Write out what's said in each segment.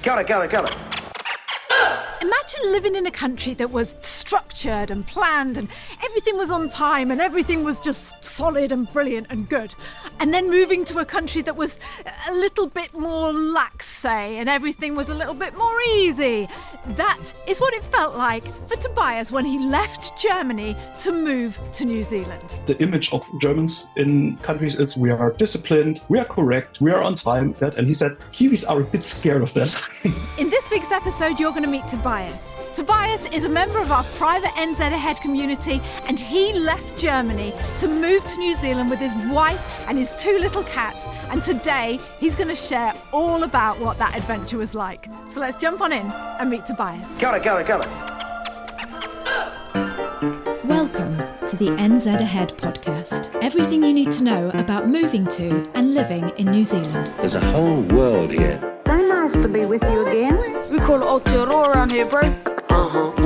Got it. Imagine living in a country that was structured and planned and everything was on time and everything was just solid and brilliant and good. And then moving to a country that was a little bit more lax, say, and everything was a little bit more easy. That is what it felt like for Tobias when he left Germany to move to New Zealand. The image of Germans in countries is we are disciplined, we are correct, we are on time. And he said Kiwis are a bit scared of that. In this week's episode, you're going to meet Tobias. Tobias is a member of our private NZ Ahead community, and he left Germany to move to New Zealand with his wife and his 2 little cats. And today he's going to share all about what that adventure was like. So let's jump on in and meet Tobias. Got it. Welcome to the NZ Ahead podcast. Everything you need to know about moving to and living in New Zealand. There's a whole world here. So nice to be with you again. We call it Aotearoa around here, bro.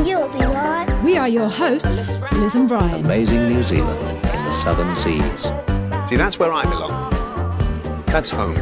You'll be right. We are your hosts, Liz and Brian. Amazing New Zealand in the southern seas. See, that's where I belong. That's home.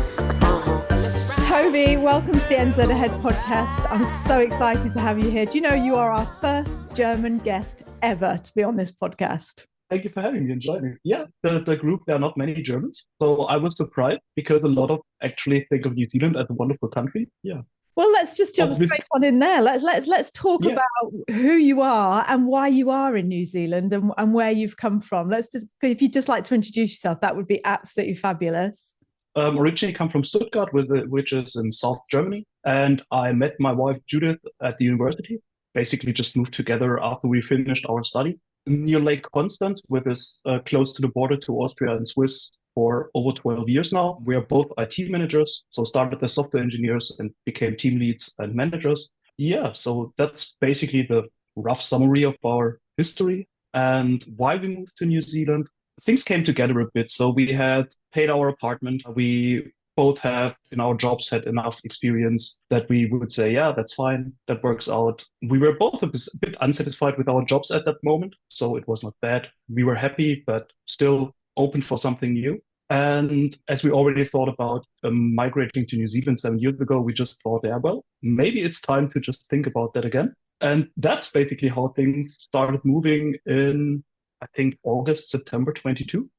Toby, welcome to the NZ Ahead podcast. I'm so excited to have you here. Do you know you are our first German guest ever to be on this podcast? Thank you for having me and joining me. Yeah, the group, there are not many Germans. So I was surprised because a lot of actually think of New Zealand as a wonderful country. Yeah. Well, let's just jump straight on in there. Let's talk about who you are and why you are in New Zealand and where you've come from. If you'd just like to introduce yourself, that would be absolutely fabulous. Originally come from Stuttgart, which is in South Germany. And I met my wife, Judith, at the university. Basically just moved together after we finished our study. Near Lake Constance, which is close to the border to Austria and Swiss, for over 12 years now. We are both IT managers, so started as software engineers and became team leads and managers. Yeah, so that's basically the rough summary of our history and why we moved to New Zealand. Things came together a bit. So we had paid our apartment. We both have in our jobs had enough experience that we would say, yeah, that's fine, that works out. We were both a bit unsatisfied with our jobs at that moment, so it was not bad. We were happy, but still open for something new. And as we already thought about migrating to New Zealand 7 years ago, we just thought, yeah, well, maybe it's time to just think about that again. And that's basically how things started moving in, I think, August, September 22.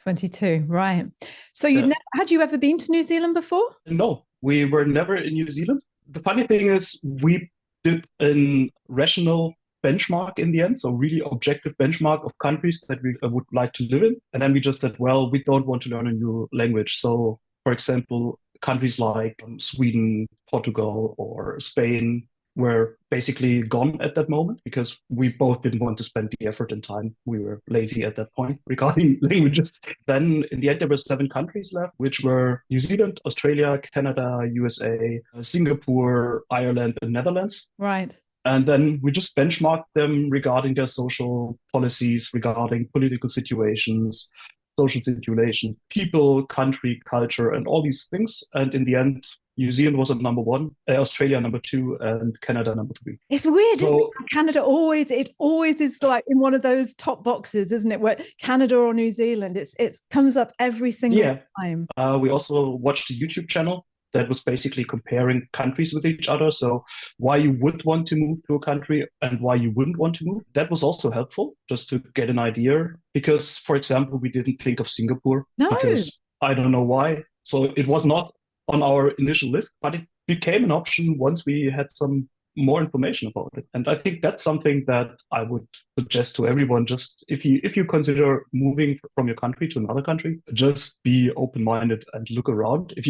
22, right. So had you ever been to New Zealand before? No, we were never in New Zealand. The funny thing is we did a rational benchmark in the end, so really objective benchmark of countries that we would like to live in. And then we just said, well, we don't want to learn a new language. So, for example, countries like Sweden, Portugal, or Spain were basically gone at that moment because we both didn't want to spend the effort and time. We were lazy at that point regarding languages. Then in the end, there were 7 countries left, which were New Zealand, Australia, Canada, USA, Singapore, Ireland, and Netherlands. Right. And then we just benchmarked them regarding their social policies, regarding political situations, social situations, people, country, culture, and all these things. And in the end, New Zealand was at number 1, Australia number 2, and Canada number 3. It's weird, isn't it? Canada always is like in one of those top boxes, isn't it? Where Canada or New Zealand, it comes up every single time. We also watched a YouTube channel that was basically comparing countries with each other. So why you would want to move to a country and why you wouldn't want to move. That was also helpful just to get an idea. Because, for example, we didn't think of Singapore. No. Because I don't know why. So it was not on our initial list, but it became an option once we had some more information about it. And I think that's something that I would suggest to everyone. Just if you consider moving from your country to another country, just be open-minded and look around. If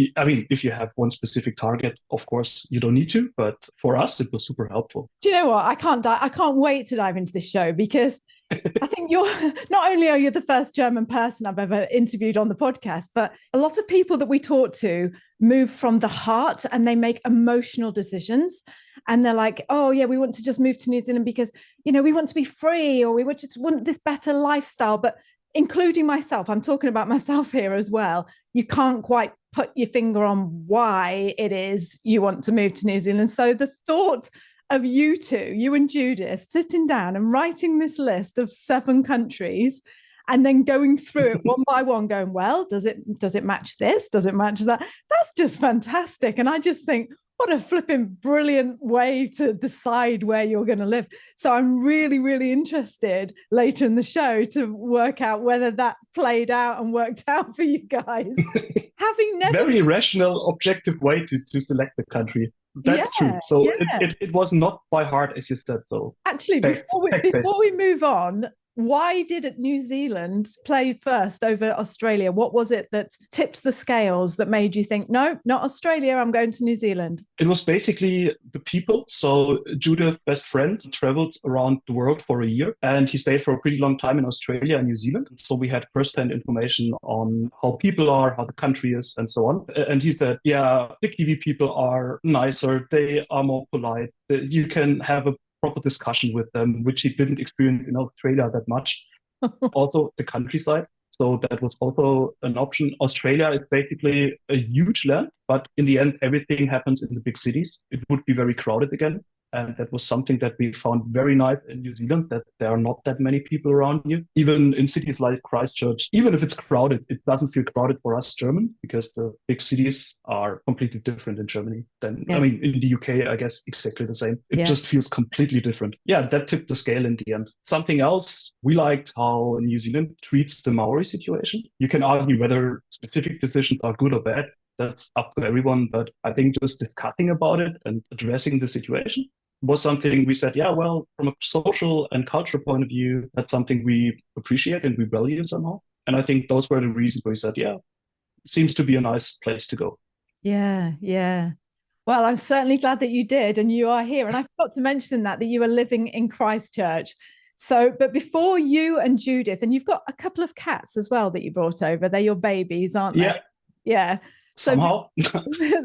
you have one specific target, of course you don't need to, but for us it was super helpful. Do you know what? I can't wait to dive into this show because I think not only are you the first German person I've ever interviewed on the podcast, but a lot of people that we talk to move from the heart and they make emotional decisions. And they're like, oh, yeah, we want to just move to New Zealand because, we want to be free or we want this better lifestyle. But including myself, I'm talking about myself here as well. You can't quite put your finger on why it is you want to move to New Zealand. So the thought of you two, you and Judith, sitting down and writing this list of 7 countries and then going through it one by one, going, well, does it match this? Does it match that? That's just fantastic. And I just think, What a flipping brilliant way to decide where you're going to live. So I'm really, really interested later in the show to work out whether that played out and worked out for you guys. Having never Very rational, objective way to select the country. That's true. So it was not by heart, as you said. So actually, before we move on, why did New Zealand play first over Australia? What was it that tipped the scales that made you think, no, not Australia, I'm going to New Zealand? It was basically the people. So Judith's best friend traveled around the world for a year, and he stayed for a pretty long time in Australia and New Zealand. So we had first-hand information on how people are, how the country is, and so on. And he said, yeah, the Kiwi people are nicer, they are more polite. You can have a proper discussion with them, which he didn't experience in Australia that much. Also, the countryside. So that was also an option. Australia is basically a huge land, but in the end, everything happens in the big cities. It would be very crowded again. And that was something that we found very nice in New Zealand, that there are not that many people around you. Even in cities like Christchurch, even if it's crowded, it doesn't feel crowded for us German, because the big cities are completely different in Germany than, I mean, in the UK, I guess exactly the same. It just feels completely different. Yeah, that tipped the scale in the end. Something else, we liked how New Zealand treats the Maori situation. You can argue whether specific decisions are good or bad. That's up to everyone. But I think just discussing about it and addressing the situation was something we said, yeah, well, from a social and cultural point of view, that's something we appreciate and we value somehow. And I think those were the reasons where we said, yeah, seems to be a nice place to go. Yeah, yeah. Well, I'm certainly glad that you did, and you are here. And I forgot to mention that you were living in Christchurch. So, but before you and Judith, and you've got a couple of cats as well that you brought over. They're your babies, aren't they? Yeah. Somehow.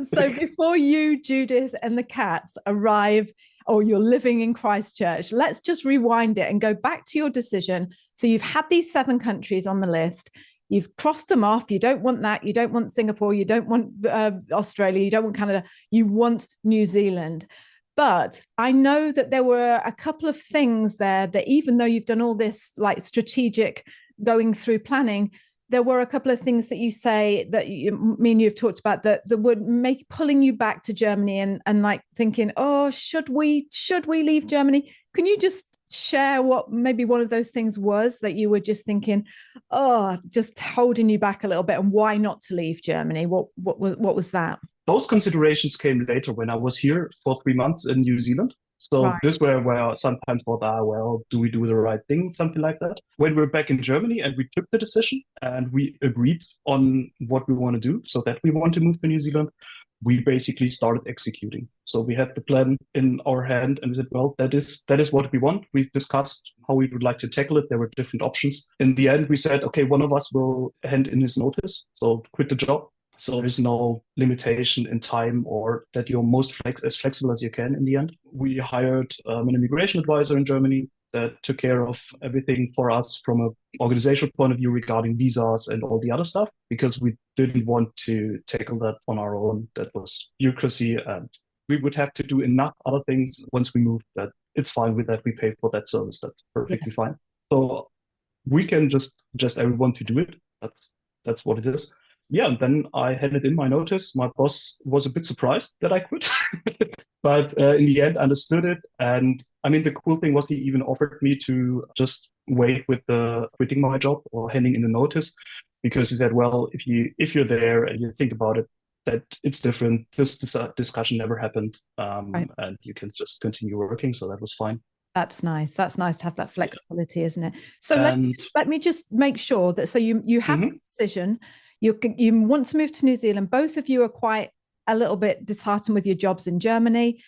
So before you, Judith, and the cats arrive, or you're living in Christchurch, let's just rewind it and go back to your decision. So you've had these 7 countries on the list. You've crossed them off. You don't want that. You don't want Singapore. You don't want Australia. You don't want Canada. You want New Zealand. But I know that there were a couple of things there that, even though you've done all this like strategic going through planning, there were a couple of things that you say that me and you've talked about that would make pulling you back to Germany and like thinking, oh, should we leave Germany? Can you just share what maybe one of those things was that you were just thinking, oh, just holding you back a little bit, and why not to leave Germany? What was that? Those considerations came later when I was here for 3 months in New Zealand. So this where I sometimes thought, well, do we do the right thing? Something like that. When we're back in Germany and we took the decision and we agreed on what we want to do, so that we want to move to New Zealand, we basically started executing. So we had the plan in our hand and we said, well, that is what we want. We discussed how we would like to tackle it. There were different options. In the end, we said, okay, one of us will hand in his notice, so quit the job. So there's no limitation in time, or that you're as flexible as you can in the end. We hired an immigration advisor in Germany that took care of everything for us from an organizational point of view regarding visas and all the other stuff, because we didn't want to tackle that on our own. That was bureaucracy, and we would have to do enough other things once we moved that it's fine with that. We pay for that service. That's perfectly fine. So we can just suggest everyone to do it. That's what it is. Yeah, and then I handed in my notice. My boss was a bit surprised that I quit, but in the end understood it. And I mean, the cool thing was he even offered me to just wait with the quitting my job or handing in the notice, because he said, well, if you're there and you think about it, that it's different. This discussion never happened, and you can just continue working. So that was fine. That's nice. That's nice to have that flexibility, isn't it? So let me just make sure that, so you have the decision. You want to move to New Zealand. Both of you are quite a little bit disheartened with your jobs in Germany.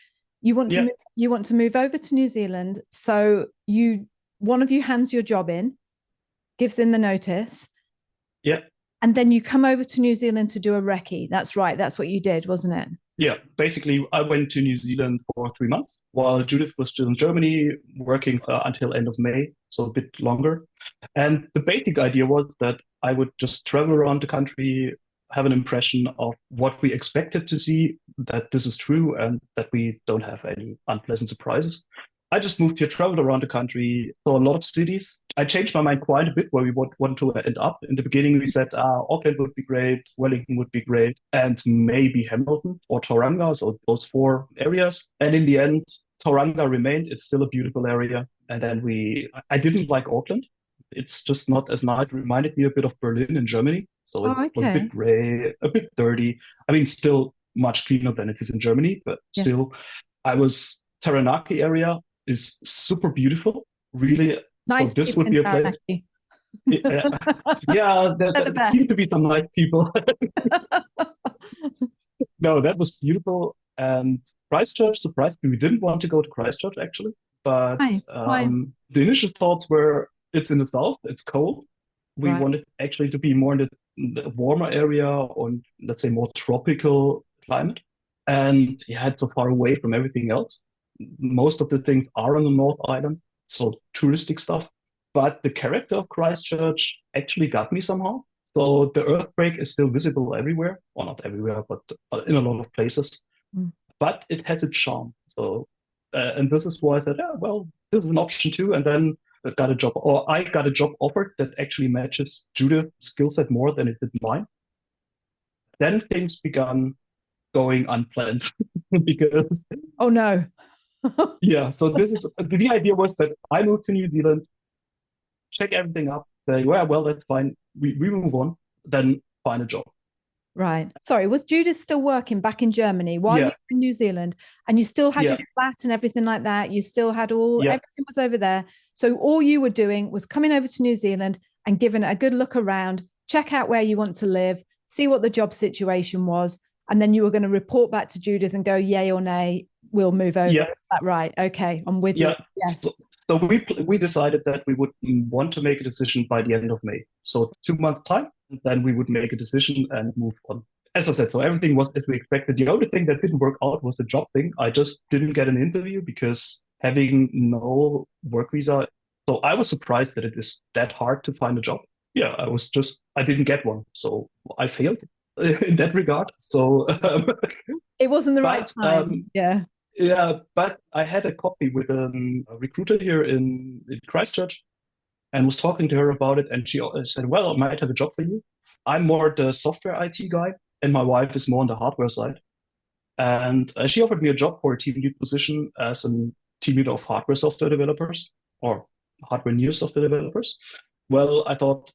You want to move over to New Zealand. So one of you hands your job in, gives in the notice. Yeah. And then you come over to New Zealand to do a recce. That's right. That's what you did, wasn't it? Yeah. Basically, I went to New Zealand for 3 months while Judith was still in Germany, working until end of May, so a bit longer. And the basic idea was that I would just travel around the country, have an impression of what we expected to see, that this is true, and that we don't have any unpleasant surprises. I just moved here, traveled around the country, saw a lot of cities. I changed my mind quite a bit where we want to end up. In the beginning, we said Auckland would be great, Wellington would be great, and maybe Hamilton or Tauranga, so those four areas. And in the end, Tauranga remained. It's still a beautiful area. And then I didn't like Auckland. It's just not as nice. It reminded me a bit of Berlin in Germany. So it was a bit gray, a bit dirty. I mean, still much cleaner than it is in Germany, but still, Taranaki area is super beautiful, really. Nice. So this would be a place. Yeah, there seem to be some nice people. No, that was beautiful. And Christchurch surprised me. We didn't want to go to Christchurch actually, but the initial thoughts were it's in the south, it's cold. We wanted actually to be more in the warmer area, or let's say more tropical climate. And it's so far away from everything else. Most of the things are on the North Island, so touristic stuff. But the character of Christchurch actually got me somehow. So the earthquake is still visible everywhere, or not everywhere, but in a lot of places. But it has its charm. So, and this is why I said, this is an option too. And then I got a job offered that actually matches Judith's skill set more than it did mine. Then things began going unplanned because oh no. Yeah, so this is the idea was that I moved to New Zealand, check everything up, say, well, that's fine. We move on, then find a job. Right. Sorry, was Judith still working back in Germany while you were in New Zealand, and you still had your flat and everything like that? You still had everything was over there. So all you were doing was coming over to New Zealand and giving it a good look around, check out where you want to live, see what the job situation was, and then you were going to report back to Judith and go, yay or nay, we'll move over. Yeah. Is that right? Okay, I'm with you. Yes. So we decided that we would want to make a decision by the end of May. So 2 months time, and then we would make a decision and move on. As I said, so everything was as we expected. The only thing that didn't work out was the job thing. I just didn't get an interview because having no work visa. So I was surprised that it is that hard to find a job. Yeah, I didn't get one. So I failed in that regard. So it wasn't the right time. Yeah, but I had a copy with a recruiter here in Christchurch and was talking to her about it. And she said, well, I might have a job for you. I'm more the software IT guy, and my wife is more on the hardware side. And she offered me a job for a team lead position as a team leader of hardware software developers, or hardware near software developers. Well, I thought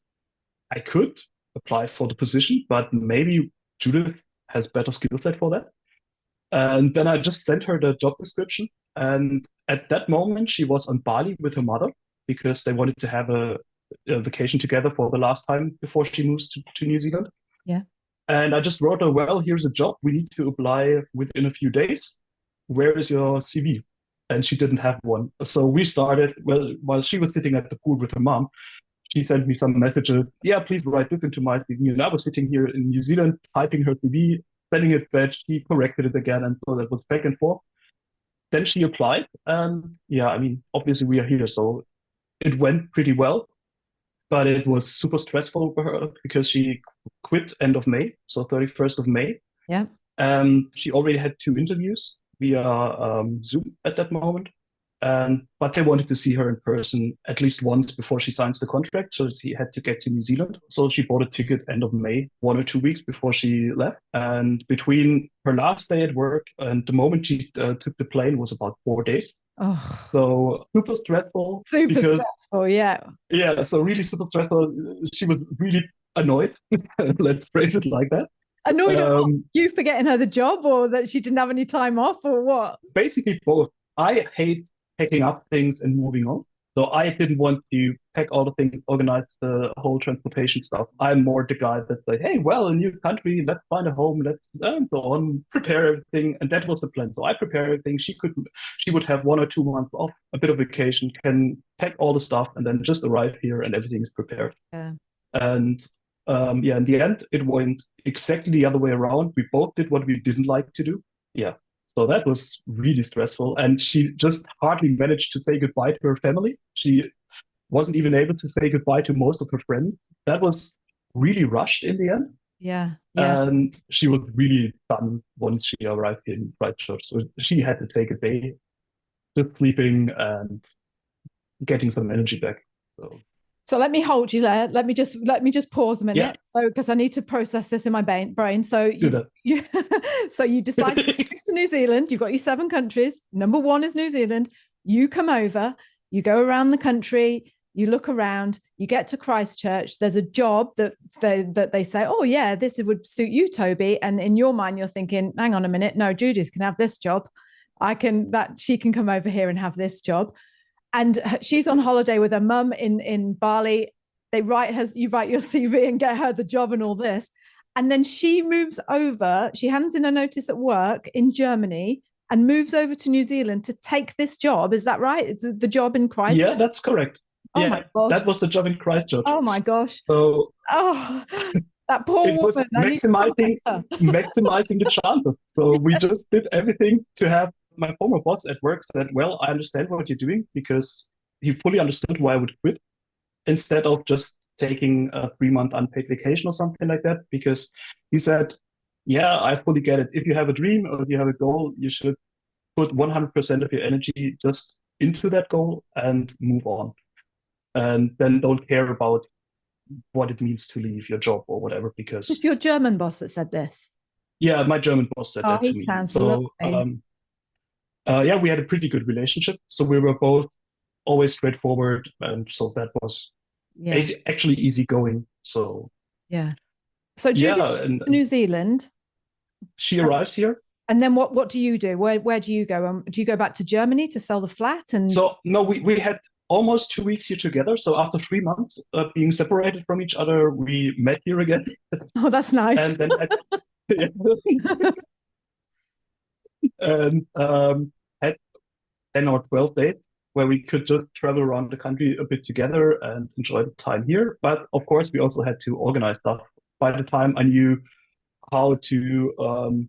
I could apply for the position, but maybe Judith has better skill set for that. And then I just sent her the job description. And at that moment, she was on Bali with her mother because they wanted to have a vacation together for the last time before she moves to New Zealand. Yeah. And I just wrote her, well, here's a job. We need to apply within a few days. Where is your CV? And she didn't have one. So we started, while she was sitting at the pool with her mom, she sent me some messages. Yeah, please write this into my CV. And I was sitting here in New Zealand, typing her CV, sending it back. She corrected it again. And so that was back and forth. Then she applied. And obviously we are here. So it went pretty well. But it was super stressful for her because she quit end of May. So 31st of May. Yeah. She already had 2 interviews via Zoom at that moment. But they wanted to see her in person at least once before she signs the contract. So she had to get to New Zealand. So she bought a ticket end of May, 1 or 2 weeks before she left. And between her last day at work and the moment she took the plane was about 4 days. Oh. So super stressful. Stressful, yeah. Yeah, so really super stressful. She was really annoyed. Let's phrase it like that. Annoyed at you for getting her the job, or that she didn't have any time off, or what? Basically both. I hate packing up things and moving on. So I didn't want to pack all the things, organize the whole transportation stuff. I'm more the guy that's like, hey, well, a new country, let's find a home, let's go on, prepare everything. And that was the plan. So I prepare everything. She would have 1 or 2 months off, a bit of vacation, can pack all the stuff and then just arrive here and everything is prepared. Yeah. And in the end, it went exactly the other way around. We both did what we didn't like to do. Yeah. So that was really stressful. And she just hardly managed to say goodbye to her family. She wasn't even able to say goodbye to most of her friends. That was really rushed in the end. Yeah. And she was really done once she arrived in Christchurch. So she had to take a day just sleeping and getting some energy back. So let me hold you there. Let me just pause a minute. Yeah. So because I need to process this in my brain. So you so you decide to go to New Zealand. You've got your 7 countries. Number 1 is New Zealand. You come over, you go around the country, you look around, you get to Christchurch. There's a job that they say, oh yeah, this would suit you, Toby. And in your mind, you're thinking, hang on a minute, no, Judith can have this job. She can come over here and have this job. And she's on holiday with her mum in Bali. You write your CV and get her the job and all this. And then she moves over, she hands in a notice at work in Germany and moves over to New Zealand to take this job. Is that right? It's the job in Christchurch? Yeah, that's correct. Oh yeah, my gosh. That was the job in Christchurch. Oh my gosh. So that poor it was woman. maximizing the chances. So we just did everything to have my former boss at work said, well, I understand what you're doing, because he fully understood why I would quit instead of just taking a 3-month unpaid vacation or something like that, because he said, yeah, I fully get it. If you have a dream or if you have a goal, you should put 100% of your energy just into that goal and move on. And then don't care about what it means to leave your job or whatever, because It's your German boss that said this. Yeah, my German boss said that to me. Sounds so lovely. we had a pretty good relationship. So we were both always straightforward, and so that was actually easygoing. So So Judith, and New Zealand. She arrives here. And then what do you do? Where do you go? Do you go back to Germany to sell the flat? And so no, we had almost 2 weeks here together. So after 3 months being separated from each other, we met here again. Oh, that's nice. And then had 10 or 12 days where we could just travel around the country a bit together and enjoy the time here. But of course, we also had to organize stuff. By the time I knew how to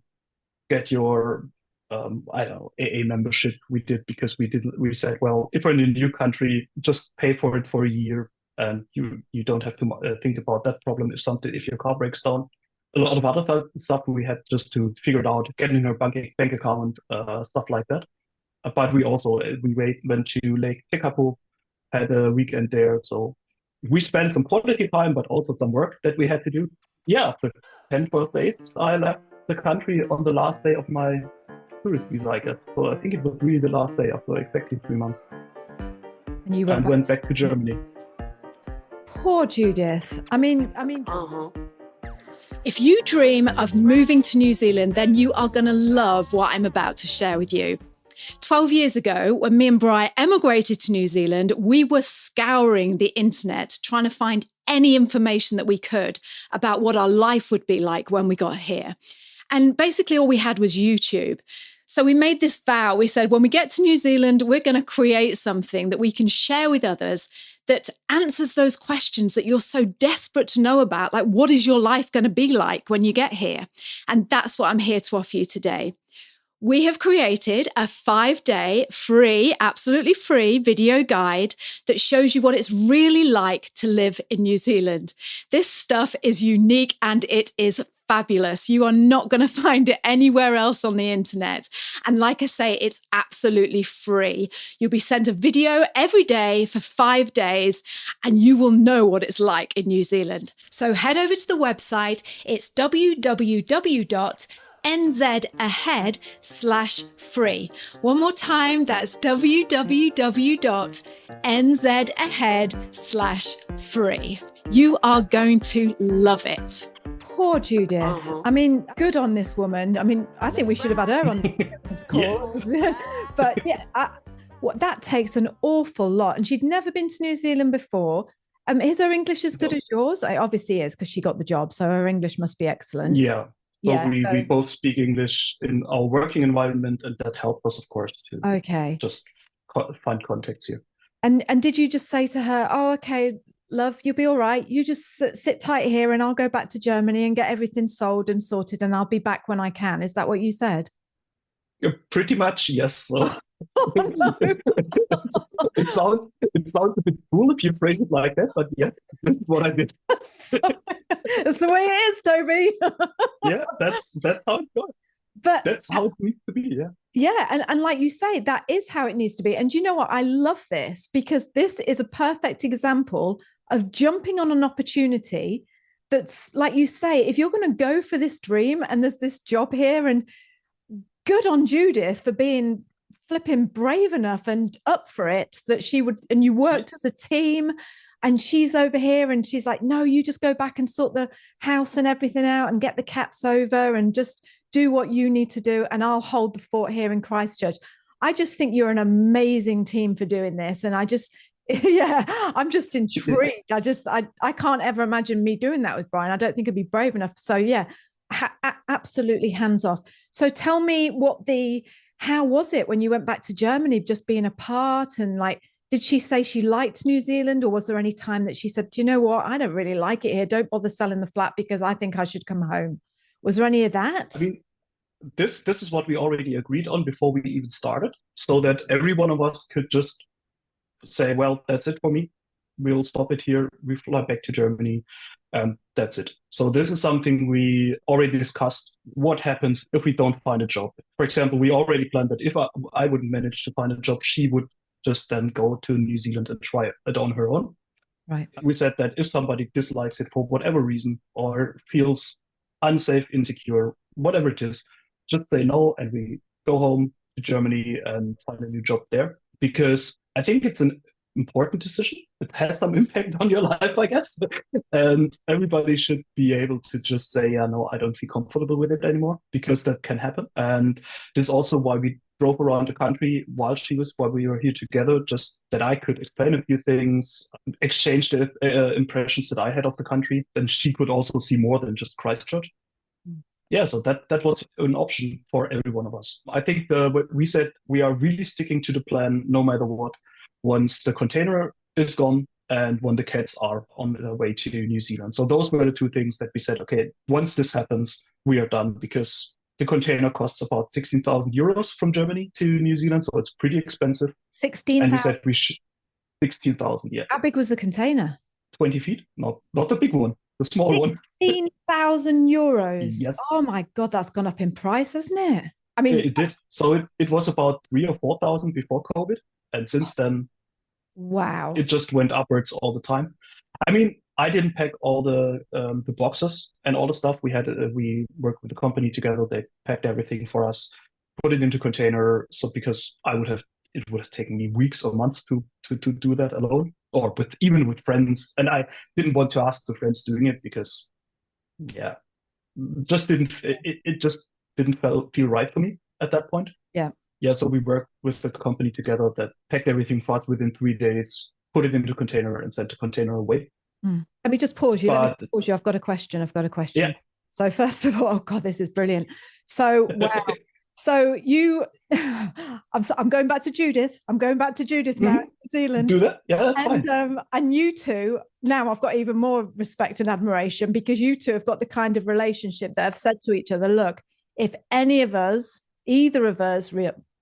get your AA membership, we did, because we said, well, if we're in a new country, just pay for it for a year, and you don't have to think about that problem if your car breaks down. A lot of other stuff we had just to figure it out, getting her bank account, stuff like that. But we went to Lake Tekapo, had a weekend there. So we spent some quality time, but also some work that we had to do. Yeah, after 10, 12 days, I left the country on the last day of my tourist visa, I guess. So I think it was really the last day after exactly 3 months. And you went back to Germany. Poor Judith. I mean. If you dream of moving to New Zealand, then you are going to love what I'm about to share with you. 12 years ago, when me and Bri emigrated to New Zealand, we were scouring the internet, trying to find any information that we could about what our life would be like when we got here. And basically all we had was YouTube. So we made this vow. We said, when we get to New Zealand, we're going to create something that we can share with others that answers those questions that you're so desperate to know about. Like, what is your life going to be like when you get here? And that's what I'm here to offer you today. We have created a 5-day free, absolutely free video guide that shows you what it's really like to live in New Zealand. This stuff is unique and it is fabulous. You are not going to find it anywhere else on the internet. And like I say, it's absolutely free. You'll be sent a video every day for 5 days and you will know what it's like in New Zealand. So head over to the website. It's www.nzahead/free. One more time, that's www.nzahead/free. You are going to love it. Poor Judith. I mean, good on this woman. I mean, I think we should have had her on this call. But that takes an awful lot. And she'd never been to New Zealand before. Is her English as good as yours? It obviously is, because she got the job. So her English must be excellent. Yeah. We both speak English in our working environment, and that helped us, of course, to just find contacts here. And did you just say to her, oh, okay, love, you'll be all right. You just sit tight here and I'll go back to Germany and get everything sold and sorted and I'll be back when I can. Is that what you said? Pretty much, yes. So. Oh, no. It sounds a bit cool if you phrase it like that, but yes, this is what I did. That's the way it is, Toby. Yeah, that's how it goes. But that's how it needs to be. Yeah. Yeah. And like you say, that is how it needs to be. And you know what? I love this because this is a perfect example of jumping on an opportunity that's, like you say, if you're going to go for this dream and there's this job here, and good on Judith for being flipping brave enough and up for it, that she would, and you worked as a team, and she's over here and she's like, no, you just go back and sort the house and everything out and get the cats over and just do what you need to do. And I'll hold the fort here in Christchurch. I just think you're an amazing team for doing this. And I just, yeah, I'm just intrigued. I can't ever imagine me doing that with Brian. I don't think I'd be brave enough. So yeah, absolutely hands off. So tell me how was it when you went back to Germany, just being apart, and like, did she say she liked New Zealand, or was there any time that she said, do you know what, I don't really like it here. Don't bother selling the flat because I think I should come home. Was there any of that? I mean, this is what we already agreed on before we even started, so that every one of us could just say, well, that's it for me. We'll stop it here. We fly back to Germany. That's it. So this is something we already discussed. What happens if we don't find a job? For example, we already planned that if I wouldn't manage to find a job, she would just then go to New Zealand and try it on her own. Right. We said that if somebody dislikes it for whatever reason or feels unsafe, insecure, whatever it is, just say no, and we go home to Germany and find a new job there. Because I think it's an important decision. It has some impact on your life, I guess. And everybody should be able to just say, yeah, no, I don't feel comfortable with it anymore, because that can happen. And this is also why we drove around the country while we were here together, just that I could explain a few things, exchange the impressions that I had of the country. Then she could also see more than just Christchurch. Yeah, so that was an option for every one of us. I think we said we are really sticking to the plan no matter what. Once the container is gone and when the cats are on their way to New Zealand. So those were the two things that we said, okay, once this happens, we are done, because the container costs about 16,000 euros from Germany to New Zealand. So it's pretty expensive. 16,000. And we said 16,000, yeah. How big was the container? 20 feet, not the big one, the small one. 16,000 euros. Yes. Oh my God, that's gone up in price, hasn't it? I mean, it did. So it was about 3,000 or 4,000 before COVID. And since then, wow, it just went upwards all the time. I mean, I didn't pack all the boxes and all the stuff. We worked with the company together. They packed everything for us, put it into container. So because it would have taken me weeks or months to do that alone, or even with friends. And I didn't want to ask the friends doing it because, yeah, it just didn't feel right for me at that point. Yeah. Yeah, so we worked with the company together that packed everything for us within 3 days, put it into container and sent the container away. Let me just pause you. I've got a question. Yeah. So first of all, oh God, this is brilliant. So, wow. So I'm going back to Judith. I'm going back to Judith now, New Zealand. Do that? Yeah, that's fine. And you two, now I've got even more respect and admiration, because you two have got the kind of relationship that have said to each other, look, if either of us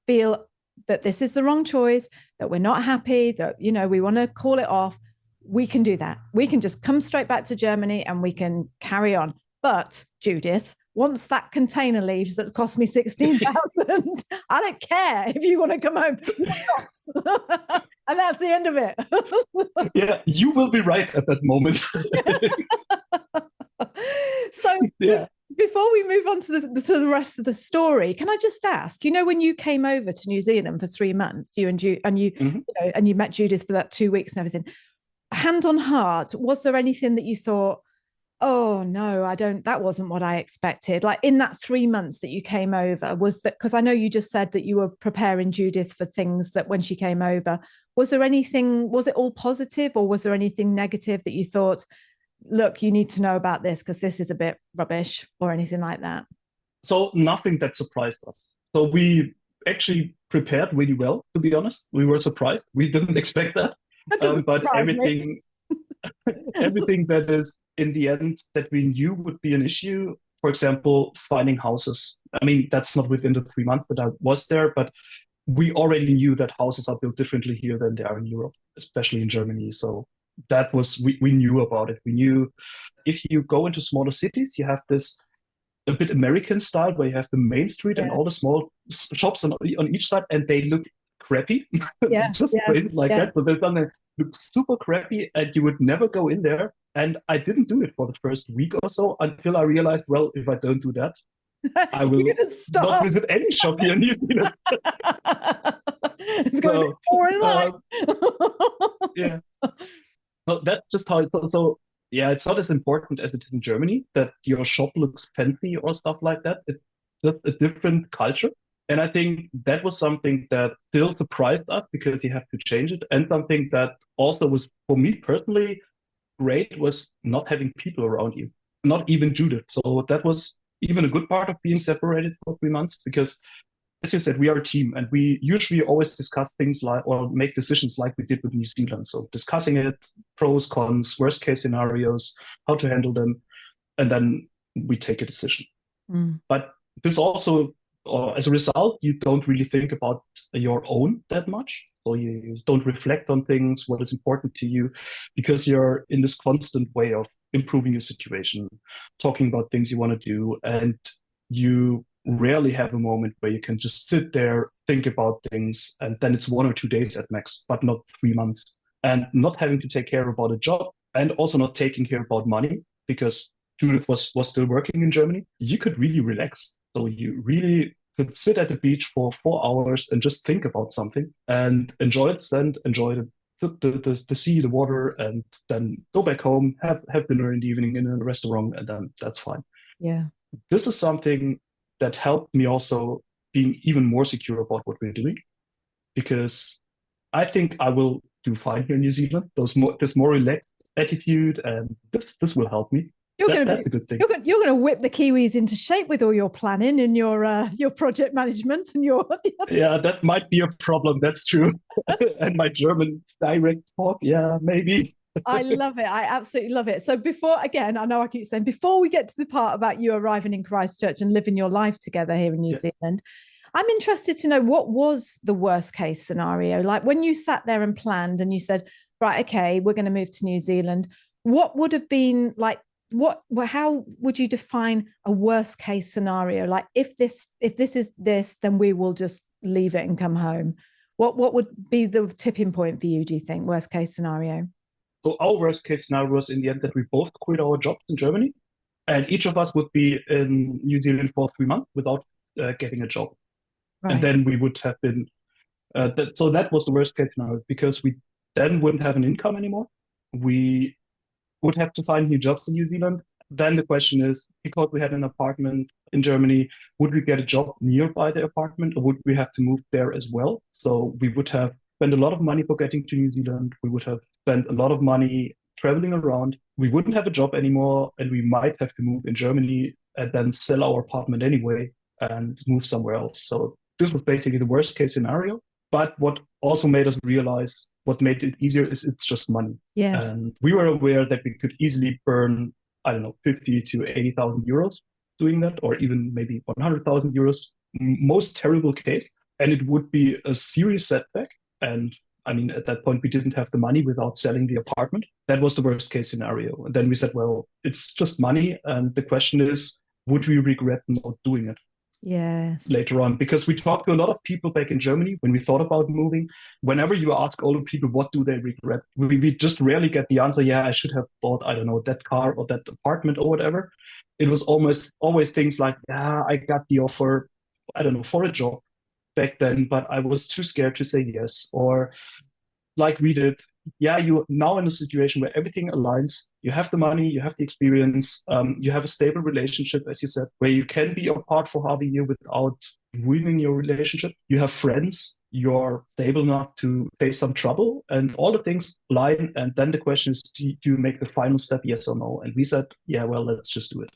feel that this is the wrong choice, that we're not happy, that, we want to call it off, we can do that. We can just come straight back to Germany and we can carry on. But Judith, once that container leaves that's cost me 16,000, I don't care if you want to come home. And that's the end of it. Yeah, you will be right at that moment. So yeah. Before we move on to the rest of the story, can I just ask, when you came over to New Zealand for 3 months, you met Judith for that 2 weeks and everything, hand on heart, was there anything that you thought, oh no, that wasn't what I expected? Like in that 3 months that you came over, was that, because I know you just said that you were preparing Judith for things that when she came over, was it all positive, or was there anything negative that you thought, look, you need to know about this because this is a bit rubbish, or anything like that? So nothing that surprised us. So we actually prepared really well, to be honest. We were surprised. We didn't expect that. But everything that is in the end that we knew would be an issue, for example, finding houses. I mean, that's not within the 3 months that I was there, but we already knew that houses are built differently here than they are in Europe, especially in Germany. So we knew about it. We knew if you go into smaller cities, you have this a bit American style, where you have the main street and all the small shops on each side, and they look crappy. Just phrase it like that. So they're gonna look super crappy, and you would never go in there. And I didn't do it for the first week or so until I realized, well, if I don't do that, I will not visit any shop here in New Zealand. It's going to be boring life. Yeah. So that's just how it. So yeah, it's not as important as it is in Germany that your shop looks fancy or stuff like that. It's just a different culture. And I think that was something that still surprised us because you have to change it. And something that also was, for me personally, great was not having people around you, not even Judith. So that was even a good part of being separated for 3 months because, as you said, we are a team and we usually always discuss things like, or make decisions like we did with New Zealand. So discussing it, pros, cons, worst case scenarios, how to handle them, and then we take a decision. But this also, as a result, you don't really think about your own that much. So you don't reflect on things, what is important to you, because you're in this constant way of improving your situation, talking about things you want to do, and you rarely have a moment where you can just sit there, think about things, and then it's 1 or 2 days at max, but not 3 months. And not having to take care about a job and also not taking care about money because Judith was still working in Germany. You could really relax. So you really could sit at the beach for 4 hours and just think about something and enjoy it, and enjoy the sea, the water, and then go back home, have dinner in the evening in a restaurant, and then that's fine. Yeah. This is something that helped me also being even more secure about what we're doing, because I think I will do fine here in New Zealand. This more relaxed attitude, and this will help me. That's a good thing. You're going to whip the Kiwis into shape with all your planning and your project management and your. Yeah, that might be a problem. That's true. And my German direct talk, yeah, maybe. I love it. I absolutely love it. So I know I keep saying, before we get to the part about you arriving in Christchurch and living your life together here in New Zealand, I'm interested to know, what was the worst case scenario? Like when you sat there and planned and you said, right, okay, we're going to move to New Zealand. What would have been like, how would you define a worst case scenario? Like if this is this, then we will just leave it and come home. What would be the tipping point for you, do you think, worst case scenario? So our worst case scenario was in the end that we both quit our jobs in Germany, and each of us would be in New Zealand for 3 months without getting a job. Right. And then we would have been, so that was the worst case scenario, because we then wouldn't have an income anymore. We would have to find new jobs in New Zealand. Then the question is, because we had an apartment in Germany, would we get a job nearby the apartment, or would we have to move there as well? So we would have spent a lot of money for getting to New Zealand. We would have spent a lot of money traveling around. We wouldn't have a job anymore, and we might have to move in Germany and then sell our apartment anyway and move somewhere else. So this was basically the worst case scenario. But what also made us realize, what made it easier, is it's just money. Yes. And we were aware that we could easily burn, 50 to 80,000 euros doing that, or even maybe 100,000 euros, most terrible case. And it would be a serious setback. And at that point, we didn't have the money without selling the apartment. That was the worst case scenario. And then we said, well, it's just money. And the question is, would we regret not doing it? Yes. Later on, because we talked to a lot of people back in Germany when we thought about moving. Whenever you ask older people what do they regret, we just rarely get the answer, yeah, I should have bought, that car or that apartment or whatever. It was almost always things like, yeah, I got the offer, for a job back then, but I was too scared to say yes. Or like we did, yeah, you're now in a situation where everything aligns. You have the money, you have the experience, you have a stable relationship, as you said, where you can be apart for half a year without ruining your relationship. You have friends, you're stable enough to face some trouble, and all the things align. And then the question is, do you make the final step, yes or no? And we said, yeah, well, let's just do it.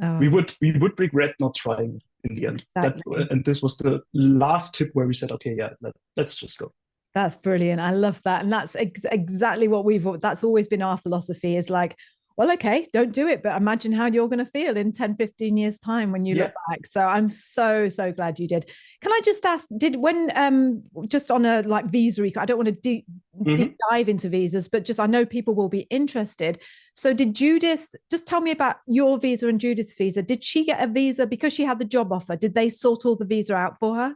Oh. We would regret not trying it in the end. Exactly. And this was the last tip where we said, okay, yeah, let's just go. That's brilliant. I love that. And that's exactly what that's always been our philosophy, is like, well, okay, don't do it, but imagine how you're going to feel in 10, 15 years time when you look back. So I'm so glad you did. Can I just ask, just on a like visa, I don't want to deep dive into visas, but just, I know people will be interested. So did Judith, just tell me about your visa and Judith's visa. Did she get a visa because she had the job offer? Did they sort all the visa out for her?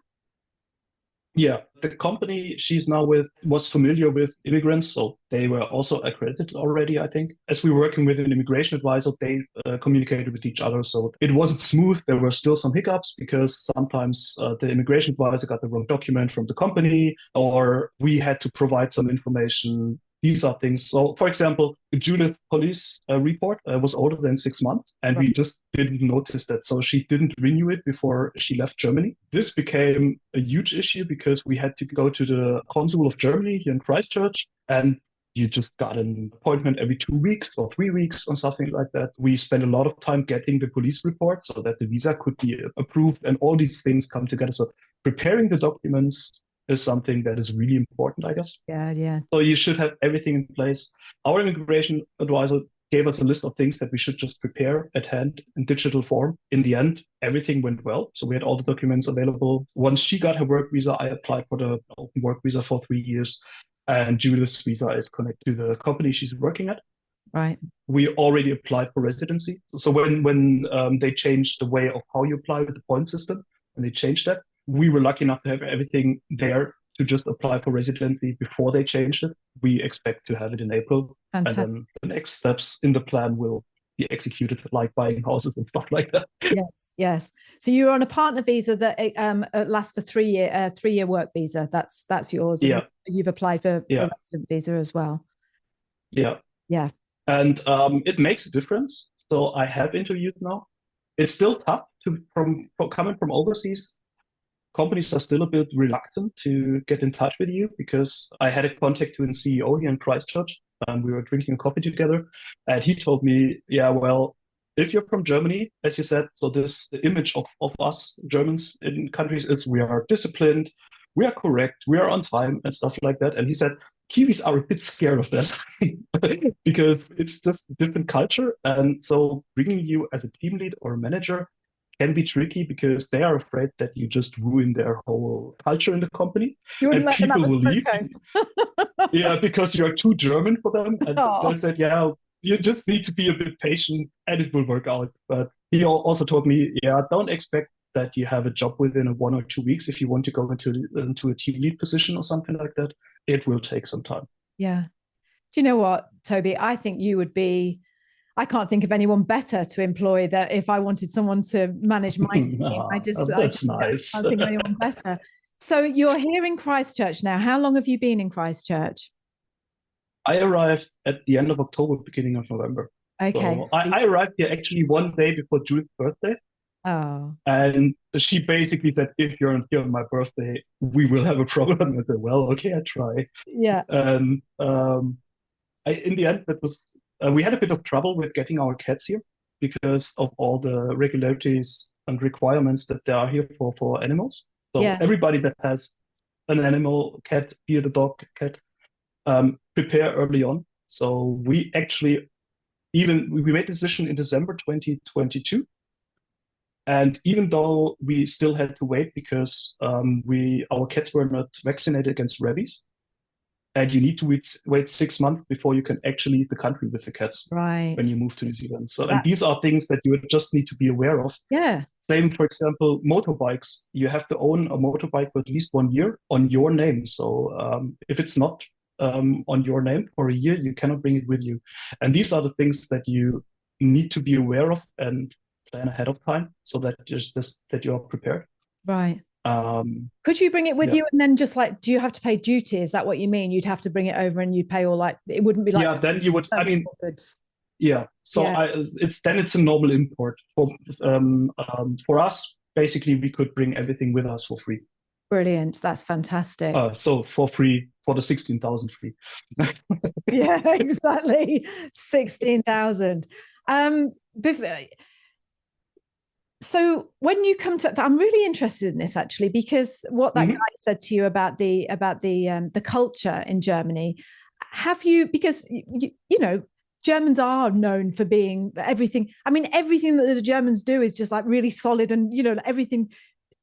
Yeah, the company she's now with was familiar with immigrants, so they were also accredited already, I think. As we were working with an immigration advisor, they communicated with each other, so it wasn't smooth. There were still some hiccups because sometimes the immigration advisor got the wrong document from the company, or we had to provide some information. These are things. So, for example, the Judith police report was older than 6 months, and we just didn't notice that. So she didn't renew it before she left Germany. This became a huge issue because we had to go to the consul of Germany here in Christchurch, and you just got an appointment every 2 weeks or 3 weeks or something like that. We spent a lot of time getting the police report so that the visa could be approved, and all these things come together. So preparing the documents is something that is really important, I guess. Yeah. So you should have everything in place. Our immigration advisor gave us a list of things that we should just prepare at hand in digital form. In the end, everything went well. So we had all the documents available. Once she got her work visa, I applied for the open work visa for 3 years. And Judith's visa is connected to the company she's working at. Right. We already applied for residency. So when they changed the way of how you apply with the point system, and they changed that, we were lucky enough to have everything there to just apply for residency before they changed it. We expect to have it in April. Fantastic. And then the next steps in the plan will be executed, like buying houses and stuff like that. Yes. So you're on a partner visa that lasts for 3 year, 3 year work visa. That's yours. Yeah. You've applied for a resident visa as well. Yeah. Yeah. And it makes a difference. So I have interviewed now. It's still tough coming from overseas. Companies are still a bit reluctant to get in touch with you because I had a contact to a CEO here in Christchurch. We were drinking coffee together, and he told me, yeah, well, if you're from Germany, as you said, so the image of us Germans in countries is we are disciplined, we are correct, we are on time and stuff like that. And he said, Kiwis are a bit scared of that because it's just a different culture. And so bringing you as a team lead or a manager can be tricky because they are afraid that you just ruin their whole culture in the company. You wouldn't and let them people will leave. Yeah, because you're too German for them. And they said, yeah, you just need to be a bit patient and it will work out. But he also told me, yeah, don't expect that you have a job within 1 or 2 weeks if you want to go into a team lead position or something like that. It will take some time. Yeah. Do you know what, Toby? I think you would be... I can't think of anyone better to employ that if I wanted someone to manage my team. That's nice. I can't think of anyone better. So you're here in Christchurch now. How long have you been in Christchurch? I arrived at the end of October, beginning of November. Okay. So I arrived here actually 1 day before Judith's birthday. Oh. And she basically said, if you're here on my birthday, we will have a problem. I said, well, okay, I try. Yeah. And in the end, that was... we had a bit of trouble with getting our cats here because of all the regularities and requirements that there are here for animals. So everybody that has an animal, cat, be it a dog, cat, prepare early on. So we actually we made a decision in December 2022. And even though we still had to wait because our cats were not vaccinated against rabies, and you need to wait 6 months before you can actually leave the country with the cats when you move to New Zealand. So, and these are things that you just need to be aware of. Yeah. Same, for example, motorbikes. You have to own a motorbike for at least 1 year on your name. So if it's not on your name for a year, you cannot bring it with you. And these are the things that you need to be aware of and plan ahead of time so that that you're prepared. Right. Could you bring it with you and then just like, do you have to pay duty? Is that what you mean? You'd have to bring it over and you pay all like, it wouldn't be like... Yeah, then you would, I mean, goods. Yeah, so it's a normal import. For us, basically, we could bring everything with us for free. Brilliant, that's fantastic. So for free, for the 16,000 free. Yeah, exactly, 16,000. So when you come to, I'm really interested in this actually, because what that guy said to you about the culture in Germany, have you, because you know, Germans are known for being everything. I mean, everything that the Germans do is just like really solid, and everything.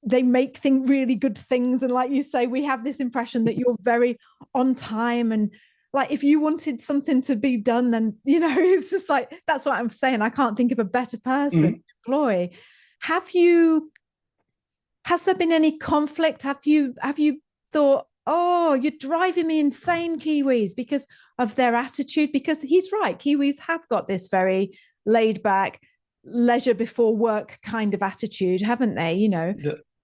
They make really good things, and like you say, we have this impression that you're very on time, and like if you wanted something to be done, then it's just like, that's what I'm saying. I can't think of a better person to employ. Has there been any conflict? Have you thought, oh, you're driving me insane, Kiwis, because of their attitude? Because he's right, Kiwis have got this very laid back, leisure before work kind of attitude, haven't they?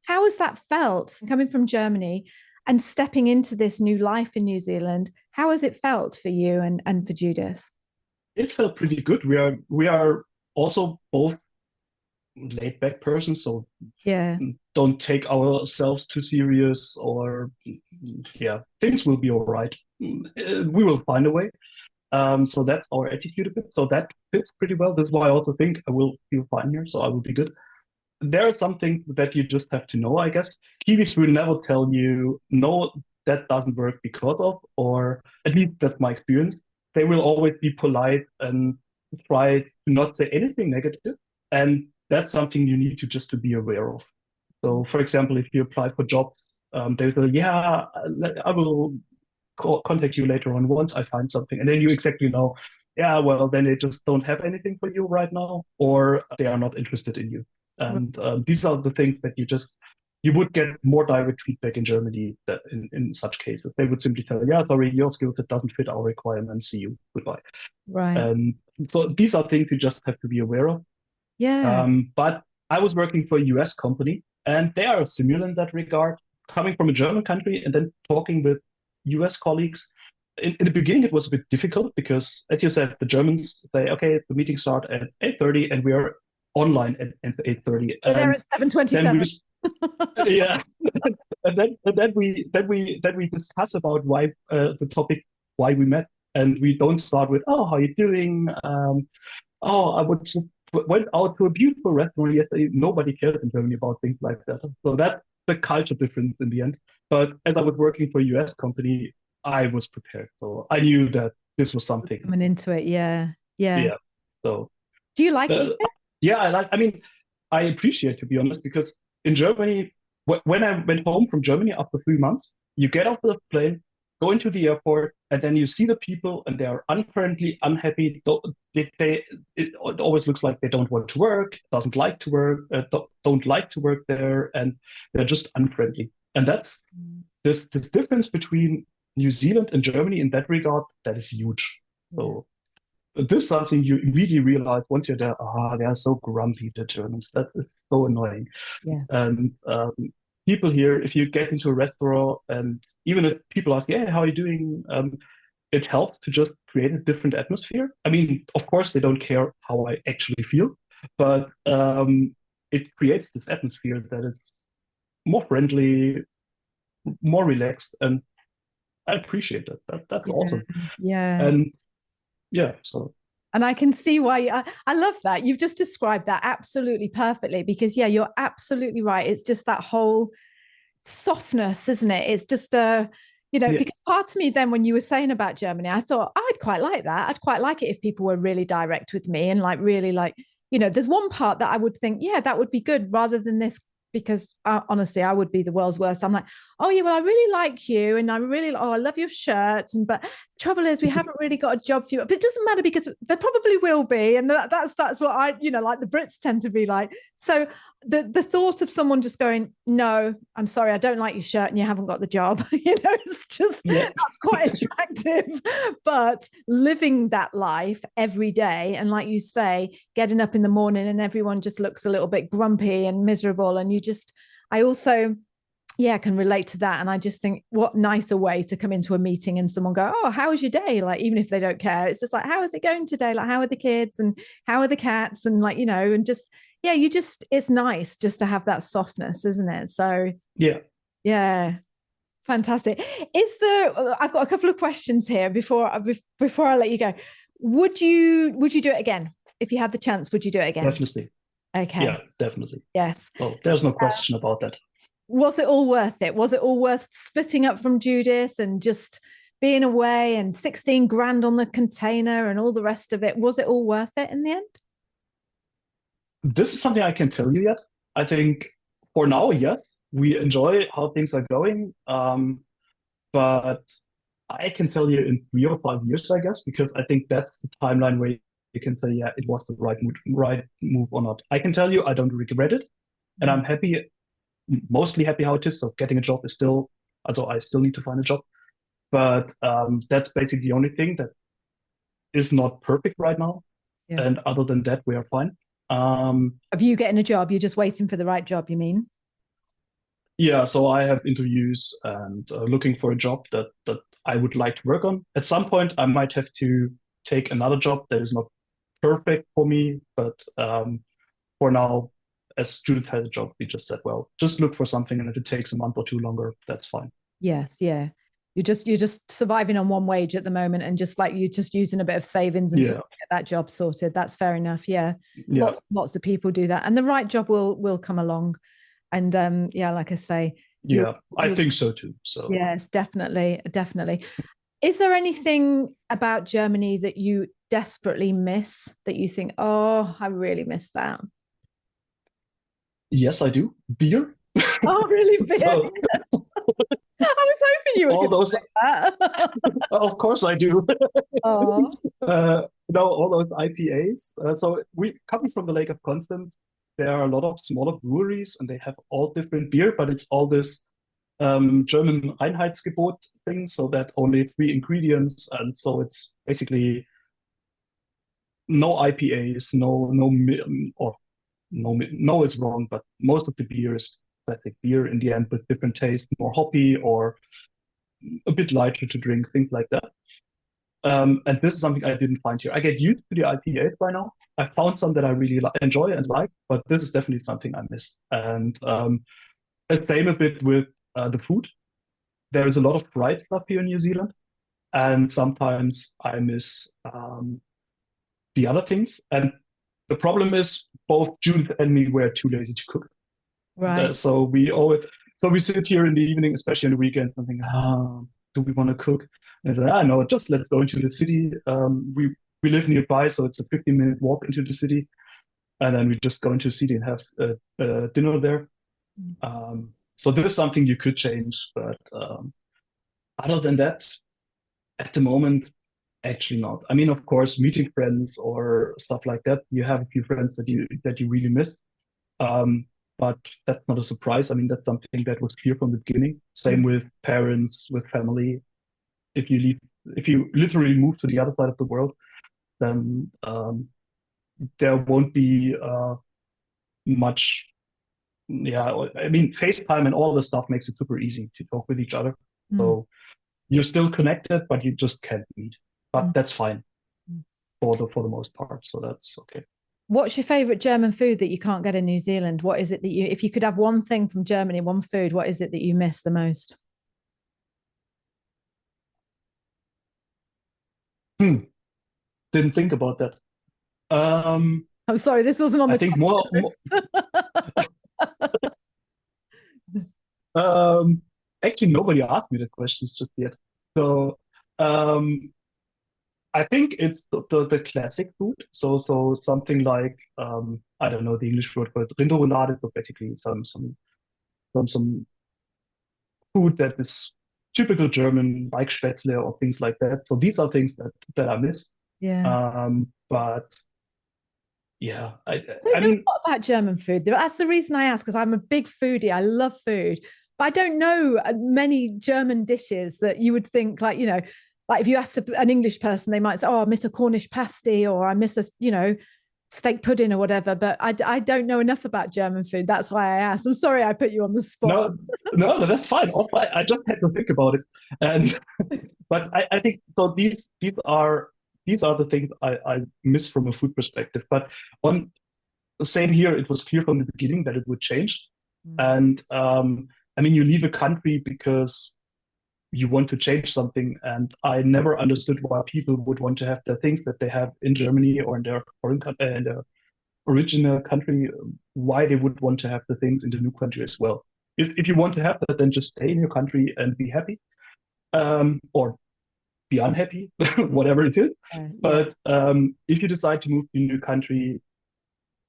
How has that felt coming from Germany and stepping into this new life in New Zealand? How has it felt for you and for Judith? It felt pretty good. We are also both laid back persons, so don't take ourselves too serious, or things will be all right. We will find a way. So that's our attitude a bit. So that fits pretty well. That's why I also think I will feel fine here, so I will be good. There are some things that you just have to know, I guess. Kiwis will never tell you, no, that doesn't work because of, or at least that's my experience. They will always be polite and try to not say anything negative. And that's something you need to be aware of. So, for example, if you apply for jobs, they will say, I will contact you later on once I find something. And then you exactly know, well, then they just don't have anything for you right now, or they are not interested in you. And these are the things that you would get more direct feedback in Germany that in such cases. They would simply tell you, sorry, your skill set doesn't fit our requirements. See you. Goodbye. Right. And so these are things you just have to be aware of. Yeah. But I was working for a US company, and they are similar in that regard. Coming from a German country and then talking with US colleagues, in the beginning it was a bit difficult because, as you said, the Germans say, okay, the meeting starts at 8:30 and we are online at 8:30. We're there at 7:27. and then we discuss about why the topic, why we met, and we don't start with, how are you doing? Went out to a beautiful restaurant yesterday. Nobody cares in Germany about things like that. So that's the culture difference in the end. But as I was working for a US company, I was prepared. So I knew that this was something. Coming into it, yeah. So do you like it? Yeah, I appreciate, to be honest, because in Germany, when I went home from Germany after 3 months, you get off the plane, go into the airport, and then you see the people, and they are unfriendly, unhappy. It always looks like they don't want to work, don't like to work there, and they're just unfriendly. And that's this difference between New Zealand and Germany in that regard, that is huge. So this is something you immediately realize once you're there. They are so grumpy, the Germans. That is so annoying. Yeah. And people here, if you get into a restaurant, and even if people ask, how are you doing? It helps to just create a different atmosphere. I mean, of course, they don't care how I actually feel, but it creates this atmosphere that is more friendly, more relaxed, and I appreciate that. That's awesome. Yeah. And so. And I can see why. I love that. You've just described that absolutely perfectly, because you're absolutely right. It's just that whole softness, isn't it? It's just because part of me then, when you were saying about Germany, I thought, I'd quite like that. I'd quite like it if people were really direct with me and really there's one part that I would think, that would be good, rather than this, because honestly, I would be the world's worst. I'm like, well, I really like you, and I love your shirt, but the trouble is we haven't really got a job for you. But it doesn't matter, because there probably will be, and that's what I like the Brits tend to be like. So the thought of someone just going, no, I'm sorry, I don't like your shirt, and you haven't got the job, it's just that's quite attractive. But living that life every day, and like you say, getting up in the morning and everyone just looks a little bit grumpy and miserable, and I also can relate to that. And I just think, what nicer way to come into a meeting and someone go, how was your day? Like, even if they don't care, it's just like, how is it going today? Like, how are the kids, and how are the cats? And and just, it's nice just to have that softness, isn't it? So yeah. Fantastic. I've got a couple of questions here before I let you go. Would you do it again? If you had the chance, would you do it again? Definitely. Okay. Yeah, definitely. Yes. Oh, there's no question about that. Was it all worth it? Was it all worth splitting up from Judith and just being away and 16 grand on the container and all the rest of it, was it all worth it in the end? This is something I can tell you yet. I think for now, yes, we enjoy how things are going. But I can tell you in 3 or 5 years, I guess, because I think that's the timeline where you can say, yeah, it was the right move or not. I can tell you I don't regret it. And I'm happy, mostly happy how it is. So getting a job is still, also I still need to find a job. But that's basically the only thing that is not perfect right now. Yeah. And other than that, we are fine. Of you getting a job, you're just waiting for the right job, you mean? Yeah, so I have interviews and looking for a job that I would like to work on. At some point, I might have to take another job that is not perfect for me, but for now, as Judith has a job, we just said, well, just look for something, and if it takes a month or two longer, that's fine. Yes, yeah. You're just surviving on one wage at the moment, and just like you're just using a bit of savings until you get that job sorted. That's fair enough. Yeah. Lots of people do that, and the right job will come along. And like I say, I think so too. So yes, definitely. Is there anything about Germany that you desperately miss, that you think, oh, I really miss that? Yes, I do. Beer. Oh, really? Beer? So, I was hoping you were all those. that. Of course, I do. Oh. All those IPAs. So we coming from the Lake of Constance. There are a lot of smaller breweries, and they have all different beer, but it's all this German Reinheitsgebot thing, so that only 3 ingredients, and so it's basically no IPAs, no is wrong, but most of the beer is classic beer in the end with different tastes, more hoppy or a bit lighter to drink, things like that. And this is something I didn't find here. I get used to the IPAs by now. I found some that I really enjoy and like, but this is definitely something I miss. And same a bit with the food. There is a lot of fried stuff here in New Zealand, and sometimes I miss the other things. And the problem is both Judith and me were too lazy to cook. Right. So we sit here in the evening, especially on the weekend, and think, do we want to cook? And I said, no, just let's go into the city. We live nearby, so it's a 15-minute walk into the city. And then we just go into the city and have dinner there. So this is something you could change. But other than that, at the moment, actually not. I mean, of course, meeting friends or stuff like that, you have a few friends that you really miss. But that's not a surprise. I mean, that's something that was clear from the beginning. Same with parents, with family. If you literally move to the other side of the world, then there won't be much. Yeah, I mean, FaceTime and all the stuff makes it super easy to talk with each other. So you're still connected, but you just can't meet. But that's fine for the most part. So that's okay. What's your favorite German food that you can't get in New Zealand? What is it that if you could have one thing from Germany, one food, what is it that you miss the most? Didn't think about that. I'm sorry, this wasn't on I the think more actually, nobody asked me the questions just yet. So I think it's the classic food. So something like I don't know the English word for it, Rinderroulade, so basically some food that is typical German, like Spätzle or things like that. So these are things that I miss. Yeah. But yeah, I don't know mean, what about German food. That's the reason I ask, because I'm a big foodie. I love food, but I don't know many German dishes that you would think like if you asked an English person, they might say, "Oh, I miss a Cornish pasty," or "I miss a steak pudding," or whatever. But I don't know enough about German food. That's why I asked. I'm sorry I put you on the spot. No, that's fine. I just had to think about it, and but I think so. These are the things I miss from a food perspective. But on the same here, it was clear from the beginning that it would change. And I mean, you leave a country because you want to change something, and I never understood why people would want to have the things that they have in Germany or in their in their original country, why they would want to have the things in the new country as well. If you want to have that, then just stay in your country and be happy. Or, I mean, if you want to have the things in the new country, then just stay in your country and be happy. But I think so these are the things I miss from a food perspective. But on the same here, it was clear from the beginning that it would change. And I mean, you leave a country because you want to change something, and I never understood why people would want to have the things in Germany or in their original country, why they would want to have the things in the new country as well. If you want to have that, then just stay in your country and be happy. be unhappy, whatever it is. Yeah. But if you decide to move to a new country,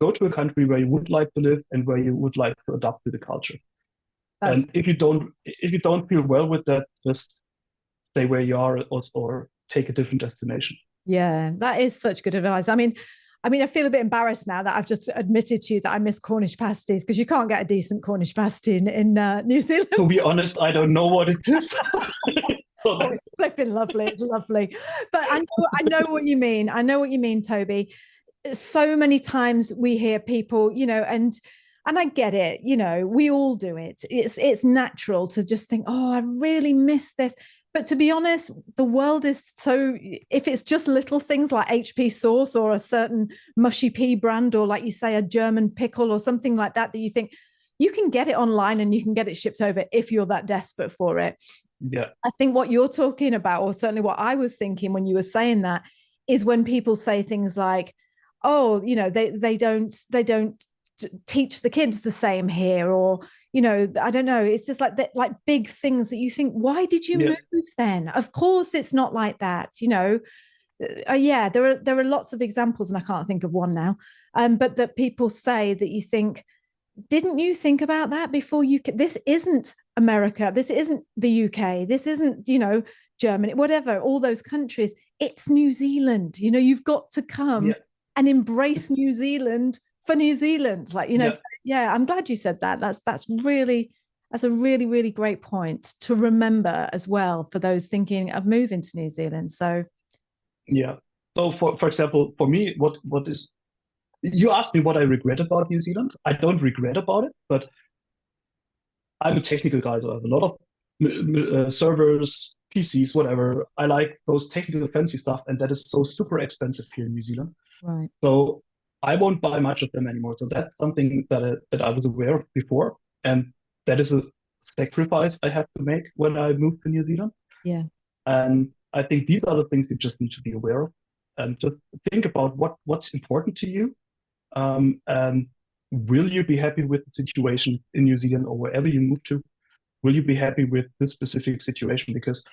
go to a country where you would like to live and where you would like to adapt to the culture. And if you don't feel well with that, just stay where you are, or take a different destination. Yeah, that is such good advice. I mean, I feel a bit embarrassed now that I've just admitted to you that I miss Cornish pasties, because you can't get a decent Cornish pasty in New Zealand. To be honest, I don't know what it is. Oh, it's flipping lovely. It's lovely. But I know what you mean. I know what you mean, Toby. So many times we hear people, and I get it, we all do it. It's natural to just think, oh, I really miss this. But to be honest, the world is so, if it's just little things like HP sauce or a certain mushy pea brand, or like you say, a German pickle or something like that you think you can get it online and you can get it shipped over if you're that desperate for it. Yeah. I think what you're talking about, or certainly what I was thinking when you were saying that, is when people say things like, oh, they don't teach the kids the same here, or I don't know, it's just like that, like big things that you think, why did you move then? Of course it's not like that. There are lots of examples, and I can't think of one now, but that people say that you think, didn't you think about that before this isn't America, this isn't the UK, this isn't Germany, whatever, all those countries, it's New Zealand. You've got to come and embrace New Zealand for New Zealand, I'm glad you said that. That's a really, really great point to remember as well for those thinking of moving to New Zealand. So for example, for me, what is, you asked me what I regret about New Zealand. I don't regret about it, but I'm a technical guy, so I have a lot of servers, PCs, whatever. I like those technical fancy stuff, and that is so super expensive here in New Zealand. Right. So I won't buy much of them anymore. So that's something that I was aware of before, and that is a sacrifice I have to make when I move to New Zealand. Yeah. And I think these are the things you just need to be aware of, and just think about what's important to you, and will you be happy with the situation in New Zealand or wherever you move to? Will you be happy with this specific situation? Because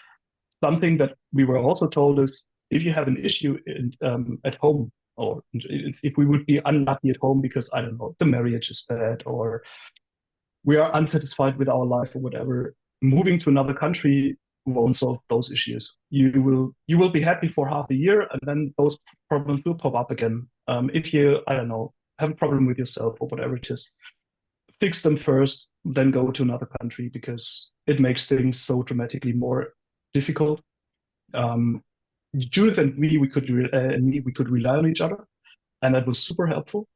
something that we were also told is, if you have an issue at home, or if we would be unlucky at home because, I don't know, the marriage is bad, or we are unsatisfied with our life or whatever, moving to another country won't solve those issues. You will be happy for half a year, and then those problems will pop up again. If you, I don't know, have a problem with yourself or whatever it is, fix them first, then go to another country, because it makes things so dramatically more difficult. Judith and me, we could rely on each other, and that was super helpful.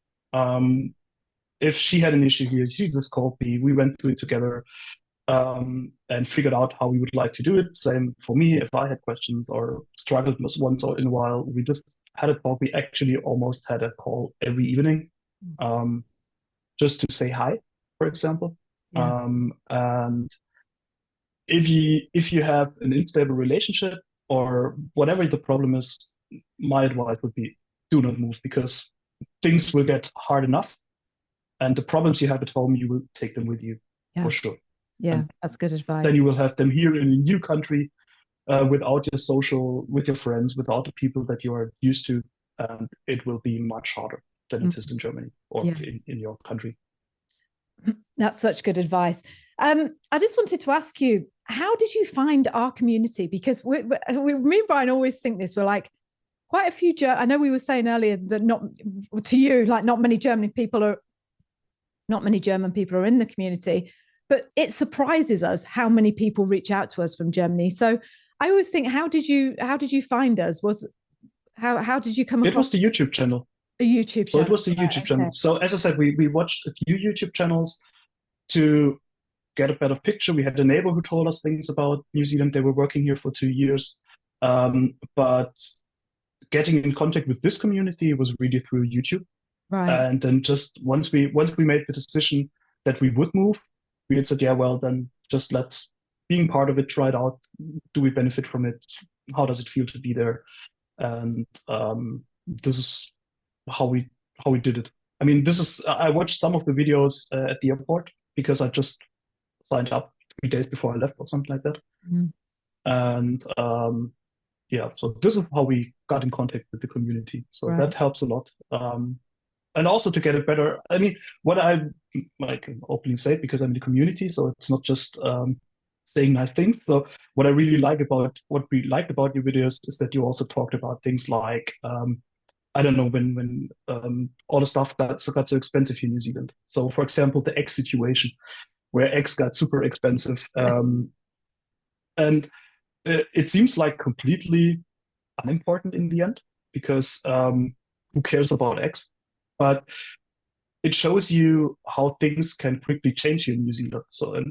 If she had an issue here, she just called me. We went through it together, and figured out how we would like to do it. Same for me. If I had questions or struggled once in a while, we just had a talk. We actually almost had a call every evening, just to say hi, for example. Yeah. And if you have an unstable relationship or whatever the problem is, my advice would be, do not move, because things will get hard enough, and the problems you have at home, you will take them with you for sure. Yeah, and that's good advice. then you will have them here in a new country, without your social, with your friends, without the people that you are used to, and it will be much harder than it is in Germany or in your country. That's such good advice. I just wanted to ask you, how did you find our community? Because me and Brian always think this. We're like, quite a few. I know we were saying earlier that not many German people are in the community, but it surprises us how many people reach out to us from Germany. So I always think, how did you find us? How did you come across? It was the YouTube channel. A YouTube channel. So it was the YouTube channel. So as I said, we watched a few YouTube channels to get a better picture. We had a neighbor who told us things about New Zealand. They were working here for 2 years. But getting in contact with this community was really through YouTube. Right. And then just once we made the decision that we would move, we had said, yeah, well, then just let's, being part of it, try it out. Do we benefit from it? How does it feel to be there? And this is how we did it. I mean, I watched some of the videos at the airport, because I just signed up 3 days before I left or something like that. Mm. And so this is how we got in contact with the community. So Right. that helps a lot. And also to get it better. I mean, what I can openly say, because I'm in the community, so it's not just saying nice things. So what we liked about your videos is that you also talked about things like, I don't know, when all the stuff got so expensive here in New Zealand. So for example, the egg situation, where eggs got super expensive. And it seems like completely unimportant in the end, because who cares about eggs? But it shows you how things can quickly change here in New Zealand. So,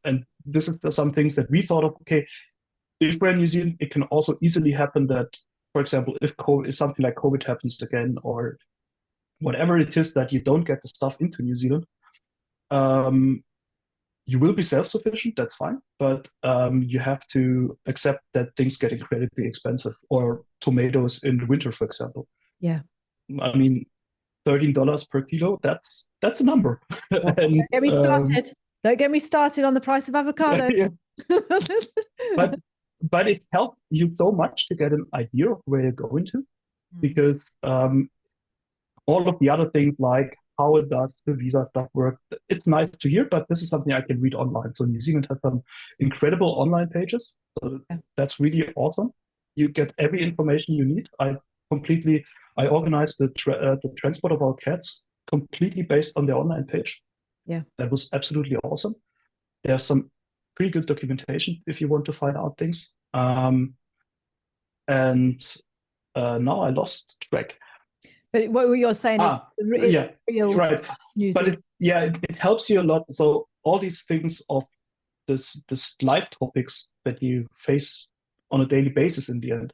and this is some things that we thought of, okay, if we're in New Zealand, it can also easily happen that, for example, if something like COVID happens again, or whatever it is, that you don't get the stuff into New Zealand, you will be self-sufficient, that's fine, but you have to accept that things get incredibly expensive, or tomatoes in the winter, for example. Yeah. I mean, $13 per kilo, that's a number. And, Don't get me started. Don't get me started on the price of avocado. Yeah. But it helped you so much to get an idea of where you're going to, because all of the other things, like how it does the visa stuff work, it's nice to hear, but this is something I can read online. So New Zealand has some incredible online pages. So that's really awesome. You get every information you need. I organized the transport of our cats completely based on their online page. Yeah. That was absolutely awesome. There's some pretty good documentation if you want to find out things. And now I lost track. But what you're saying is real right. New But Zealand. it helps you a lot. So all these things of this life topics that you face on a daily basis in the end,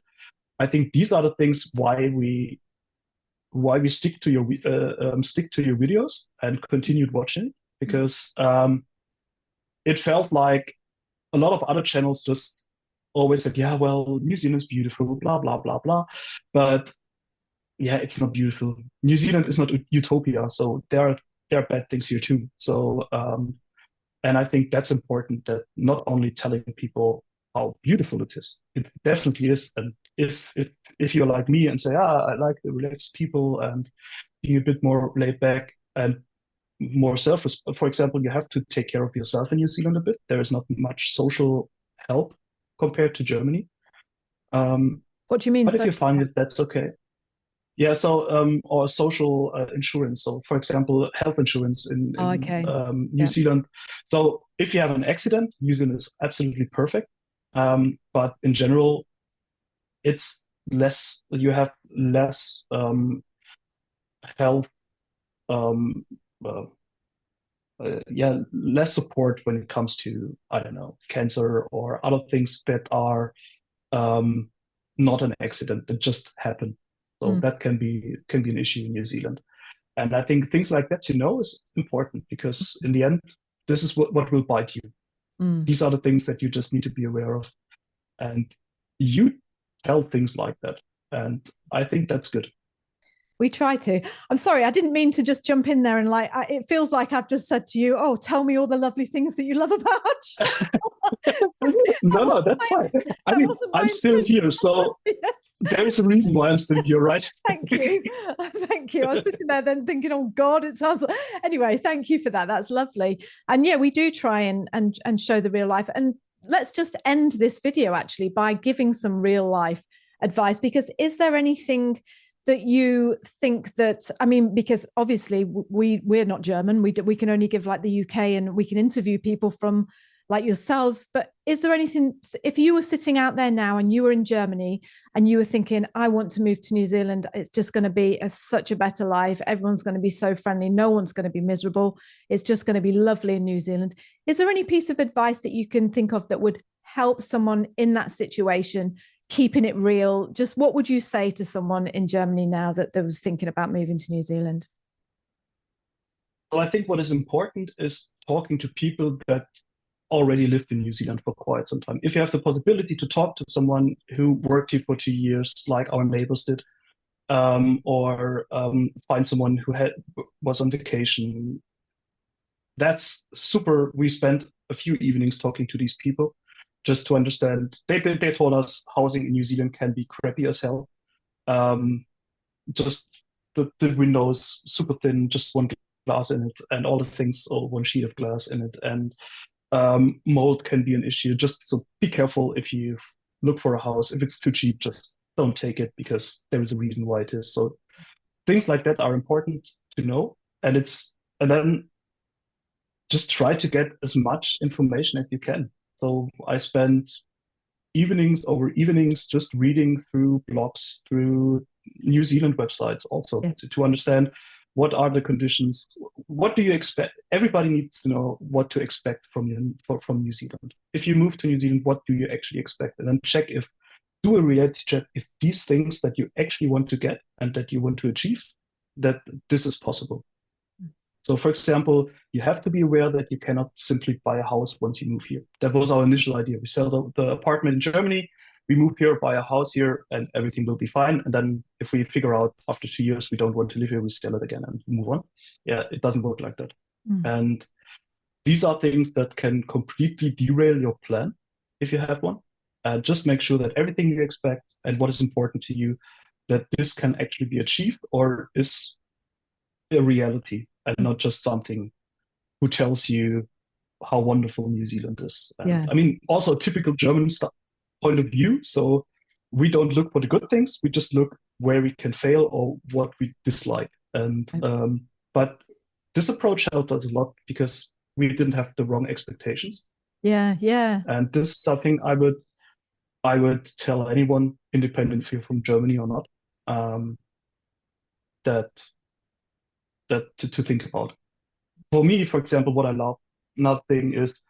I think these are the things why we stick to your videos and continued watching, because it felt like a lot of other channels just always said, yeah, well, New Zealand is beautiful, blah blah blah blah, but yeah, it's not beautiful. New Zealand is not utopia, so there are bad things here too. So and I think that's important, that not only telling people how beautiful it is, it definitely is. And if you're like me and say, I like the relaxed people and being a bit more laid back and more selfish, for example, you have to take care of yourself in New Zealand a bit. There is not much social help compared to Germany. What do you mean? But if you find it, that's okay. Yeah, so or social insurance. So, for example, health insurance in New Zealand. So, if you have an accident, New Zealand is absolutely perfect. But in general, it's less. You have less health. Less support when it comes to, I don't know, cancer or other things that are not an accident, that just happen. So that can be an issue in New Zealand. And I think things like that, is important, because in the end, this is what will bite you. These are the things that you just need to be aware of. And you tell things like that. And I think that's good. We try to. I'm sorry, I didn't mean to just jump in there and it feels like I've just said to you, oh, tell me all the lovely things that you love about. No, that's fine. I mean, I'm still here, so yes. There is a reason why I'm still here, right? Thank you. Thank you. I was sitting there then thinking, oh God, it sounds like... Anyway, thank you for that. That's lovely. And yeah, we do try and show the real life. And let's just end this video actually by giving some real life advice, because is there anything that you think that, I mean, because obviously we're not German, we can only give like the UK, and we can interview people from like yourselves, but is there anything, if you were sitting out there now and you were in Germany and you were thinking, I want to move to New Zealand, it's just going to be such a better life, everyone's going to be so friendly, no one's going to be miserable, it's just going to be lovely in New Zealand, is there any piece of advice that you can think of that would help someone in that situation, keeping it real? Just what would you say to someone in Germany now that was thinking about moving to New Zealand? Well, I think what is important is talking to people that already lived in New Zealand for quite some time. If you have the possibility to talk to someone who worked here for 2 years, like our neighbors did, or find someone who was on vacation, that's super. We spent a few evenings talking to these people. just to understand. They told us housing in New Zealand can be crappy as hell. Just the windows super thin, just one glass in it, and all the things, or one sheet of glass in it, and mold can be an issue. Just so be careful if you look for a house. If it's too cheap, just don't take it, because there is a reason why it is. So things like that are important to know, and then just try to get as much information as you can. So I spent evenings over evenings just reading through blogs, through New Zealand websites also, to understand what are the conditions, what do you expect. Everybody needs to know what to expect from New Zealand. If you move to New Zealand, what do you actually expect? And then do a reality check if these things that you actually want to get and that you want to achieve, that this is possible. So, for example, you have to be aware that you cannot simply buy a house once you move here. That was our initial idea. We sell the apartment in Germany, we move here, buy a house here, and everything will be fine. And then if we figure out after 2 years we don't want to live here, we sell it again and move on. Yeah, it doesn't work like that. And these are things that can completely derail your plan if you have one. Just make sure that everything you expect and what is important to you, that this can actually be achieved or is a reality, and not just something who tells you how wonderful New Zealand is. And, I mean, also a typical German point of view. So we don't look for the good things. We just look where we can fail or what we dislike. And but this approach helped us a lot because we didn't have the wrong expectations. Yeah. And this is something I would tell anyone, independent if you're from Germany or not, that to think about. For me, for example, what I love, another thing is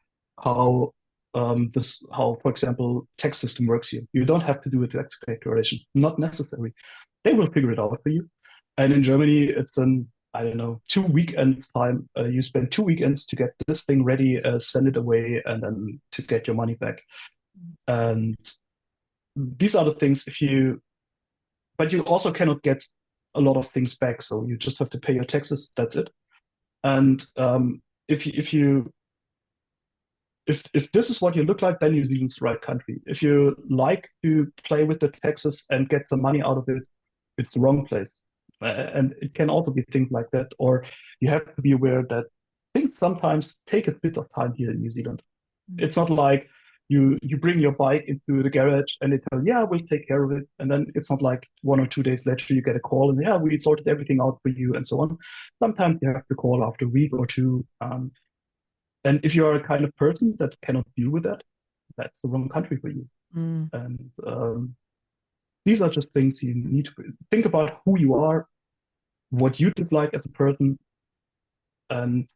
how, for example, tax system works here. You don't have to do a tax declaration, not necessary. They will figure it out for you. And in Germany, it's I don't know, 2 weekends time. You spend 2 weekends to get this thing ready, send it away, and then to get your money back. And these are the things but you also cannot get a lot of things back. So you just have to pay your taxes. That's it. And if this is what you look like, then New Zealand's the right country. If you like to play with the taxes and get the money out of it, it's the wrong place. And it can also be things like that. Or you have to be aware that things sometimes take a bit of time here in New Zealand. It's not like you bring your bike into the garage and they tell, we'll take care of it. And then it's not like 1 or 2 days later you get a call and we sorted everything out for you and so on. Sometimes you have to call after a week or two. And if you are a kind of person that cannot deal with that, that's the wrong country for you. And these are just things you need to think about: who you are, what you dislike as a person, and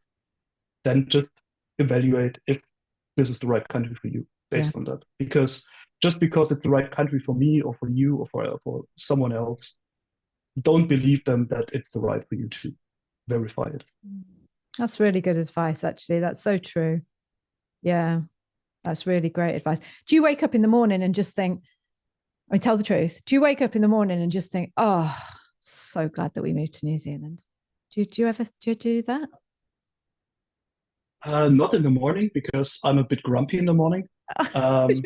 then just evaluate if this is the right country for you based on that. Because just because it's the right country for me or for you or for someone else, don't believe them that it's the right for you to verify it. That's really good advice, actually. That's so true. Yeah, that's really great advice. Do you wake up in the morning and just think, tell the truth, do you wake up in the morning and just think, so glad that we moved to New Zealand? Do you ever do that? Not in the morning, because I'm a bit grumpy in the morning.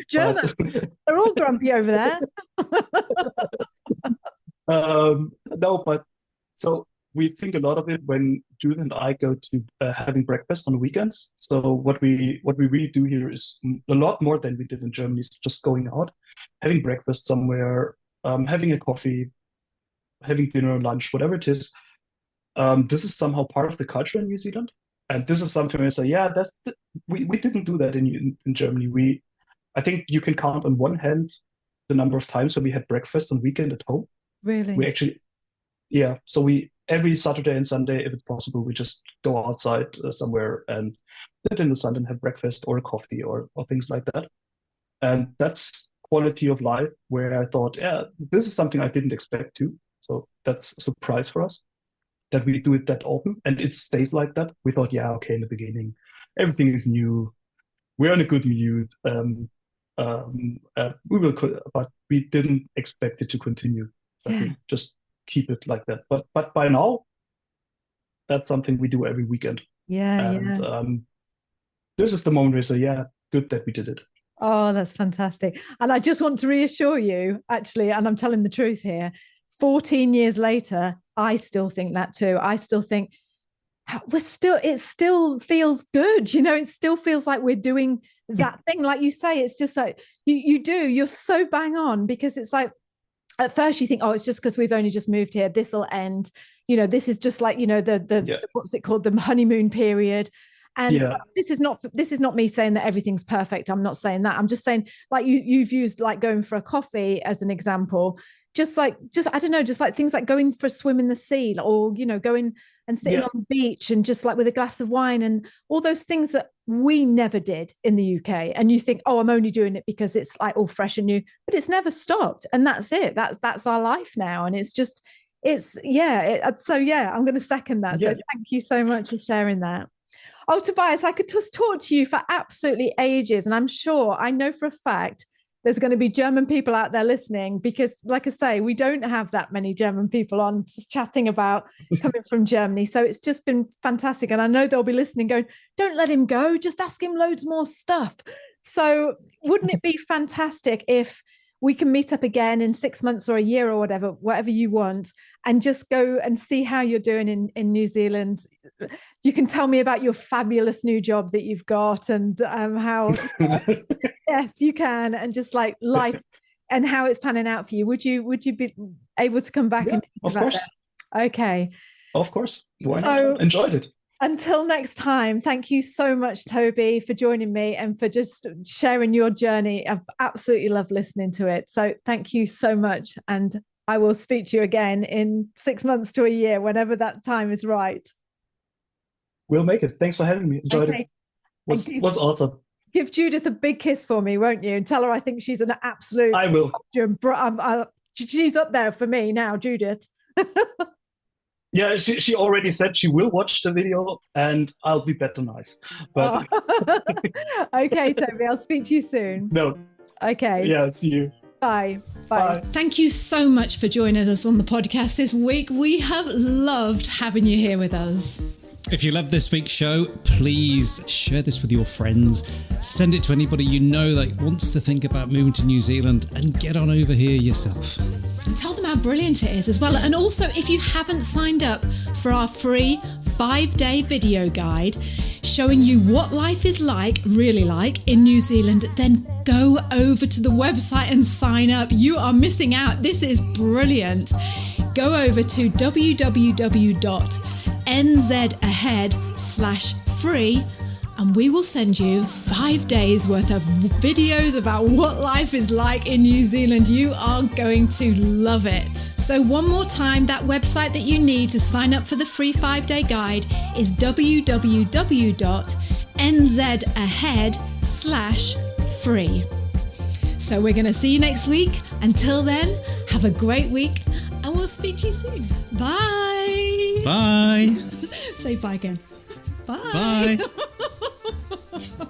German. They're all grumpy over there. No, but so we think a lot of it when Judith and I go to having breakfast on the weekends. So what we really do here is a lot more than we did in Germany. It's just going out, having breakfast somewhere, having a coffee, having dinner, lunch, whatever it is. This is somehow part of the culture in New Zealand. And this is something I say, we didn't do that in Germany. I think you can count on one hand the number of times when we had breakfast on weekend at home. Really? We actually, so every Saturday and Sunday, if it's possible, we just go outside somewhere and sit in the sun and have breakfast or a coffee or things like that. And that's quality of life where I thought, this is something I didn't expect to. So that's a surprise for us that we do it that often, and it stays like that. We thought, okay, in the beginning, everything is new. We're in a good mood. We will, but we didn't expect it to continue. We just keep it like that. But by now, that's something we do every weekend. This is the moment where we say, good that we did it. Oh, that's fantastic. And I just want to reassure you, actually, and I'm telling the truth here, 14 years later, I still think that too. I still think it still feels good. It still feels like we're doing that thing. Like you say, it's just like you're so bang on, because it's like, at first you think, oh, it's just because we've only just moved here. This will end. This is just like, the what's it called? The honeymoon period. And this is not me saying that everything's perfect. I'm not saying that. I'm just saying, like you've used like going for a coffee as an example. Just I don't know, just like things like going for a swim in the sea, or going and sitting on the beach and just like with a glass of wine, and all those things that we never did in the UK. And you think, oh, I'm only doing it because it's like all fresh and new, but it's never stopped. And that's it. That's our life now. And it's just, I'm going to second that. So thank you so much for sharing that. Oh, Tobias, I could just talk to you for absolutely ages. And I know for a fact there's going to be German people out there listening, because like I say, we don't have that many German people on just chatting about coming from Germany. So it's just been fantastic. And I know they'll be listening going, don't let him go, just ask him loads more stuff. So wouldn't it be fantastic if we can meet up again in 6 months or a year or whatever you want, and just go and see how you're doing in New Zealand. You can tell me about your fabulous new job that you've got, and how, yes, you can, and just like life and how it's panning out for you. Would you be able to come back? Yeah, of course. That? Okay. Of course. Why not? Enjoyed it. Until next time, thank you so much, Toby, for joining me and for just sharing your journey. I've absolutely loved listening to it. So thank you so much. And I will speak to you again in 6 months to a year, whenever that time is right. We'll make it. Thanks for having me. Enjoyed it. Was awesome. Give Judith a big kiss for me, won't you? And tell her I think she's an absolute... I will. She's up there for me now, Judith. Yeah, she already said she will watch the video, and I'll be better nice. But okay, Toby, I'll speak to you soon. No. Okay. Yeah, see you. Bye. Bye. Thank you so much for joining us on the podcast this week. We have loved having you here with us. If you love this week's show, please share this with your friends. Send it to anybody you know that wants to think about moving to New Zealand, and get on over here yourself. And tell them how brilliant it is as well. And also, if you haven't signed up for our free 5-day video guide showing you what life is really like in New Zealand, then go over to the website and sign up. You are missing out. This is brilliant. Go over to www.nzahead/free, and we will send you 5 days worth of videos about what life is like in New Zealand. You are going to love it. So one more time, that website that you need to sign up for the free 5-day guide is www.nzahead/free. So we're going to see you next week. Until then, have a great week, and we'll speak to you soon. Bye. Bye. Say bye again. Bye. Bye.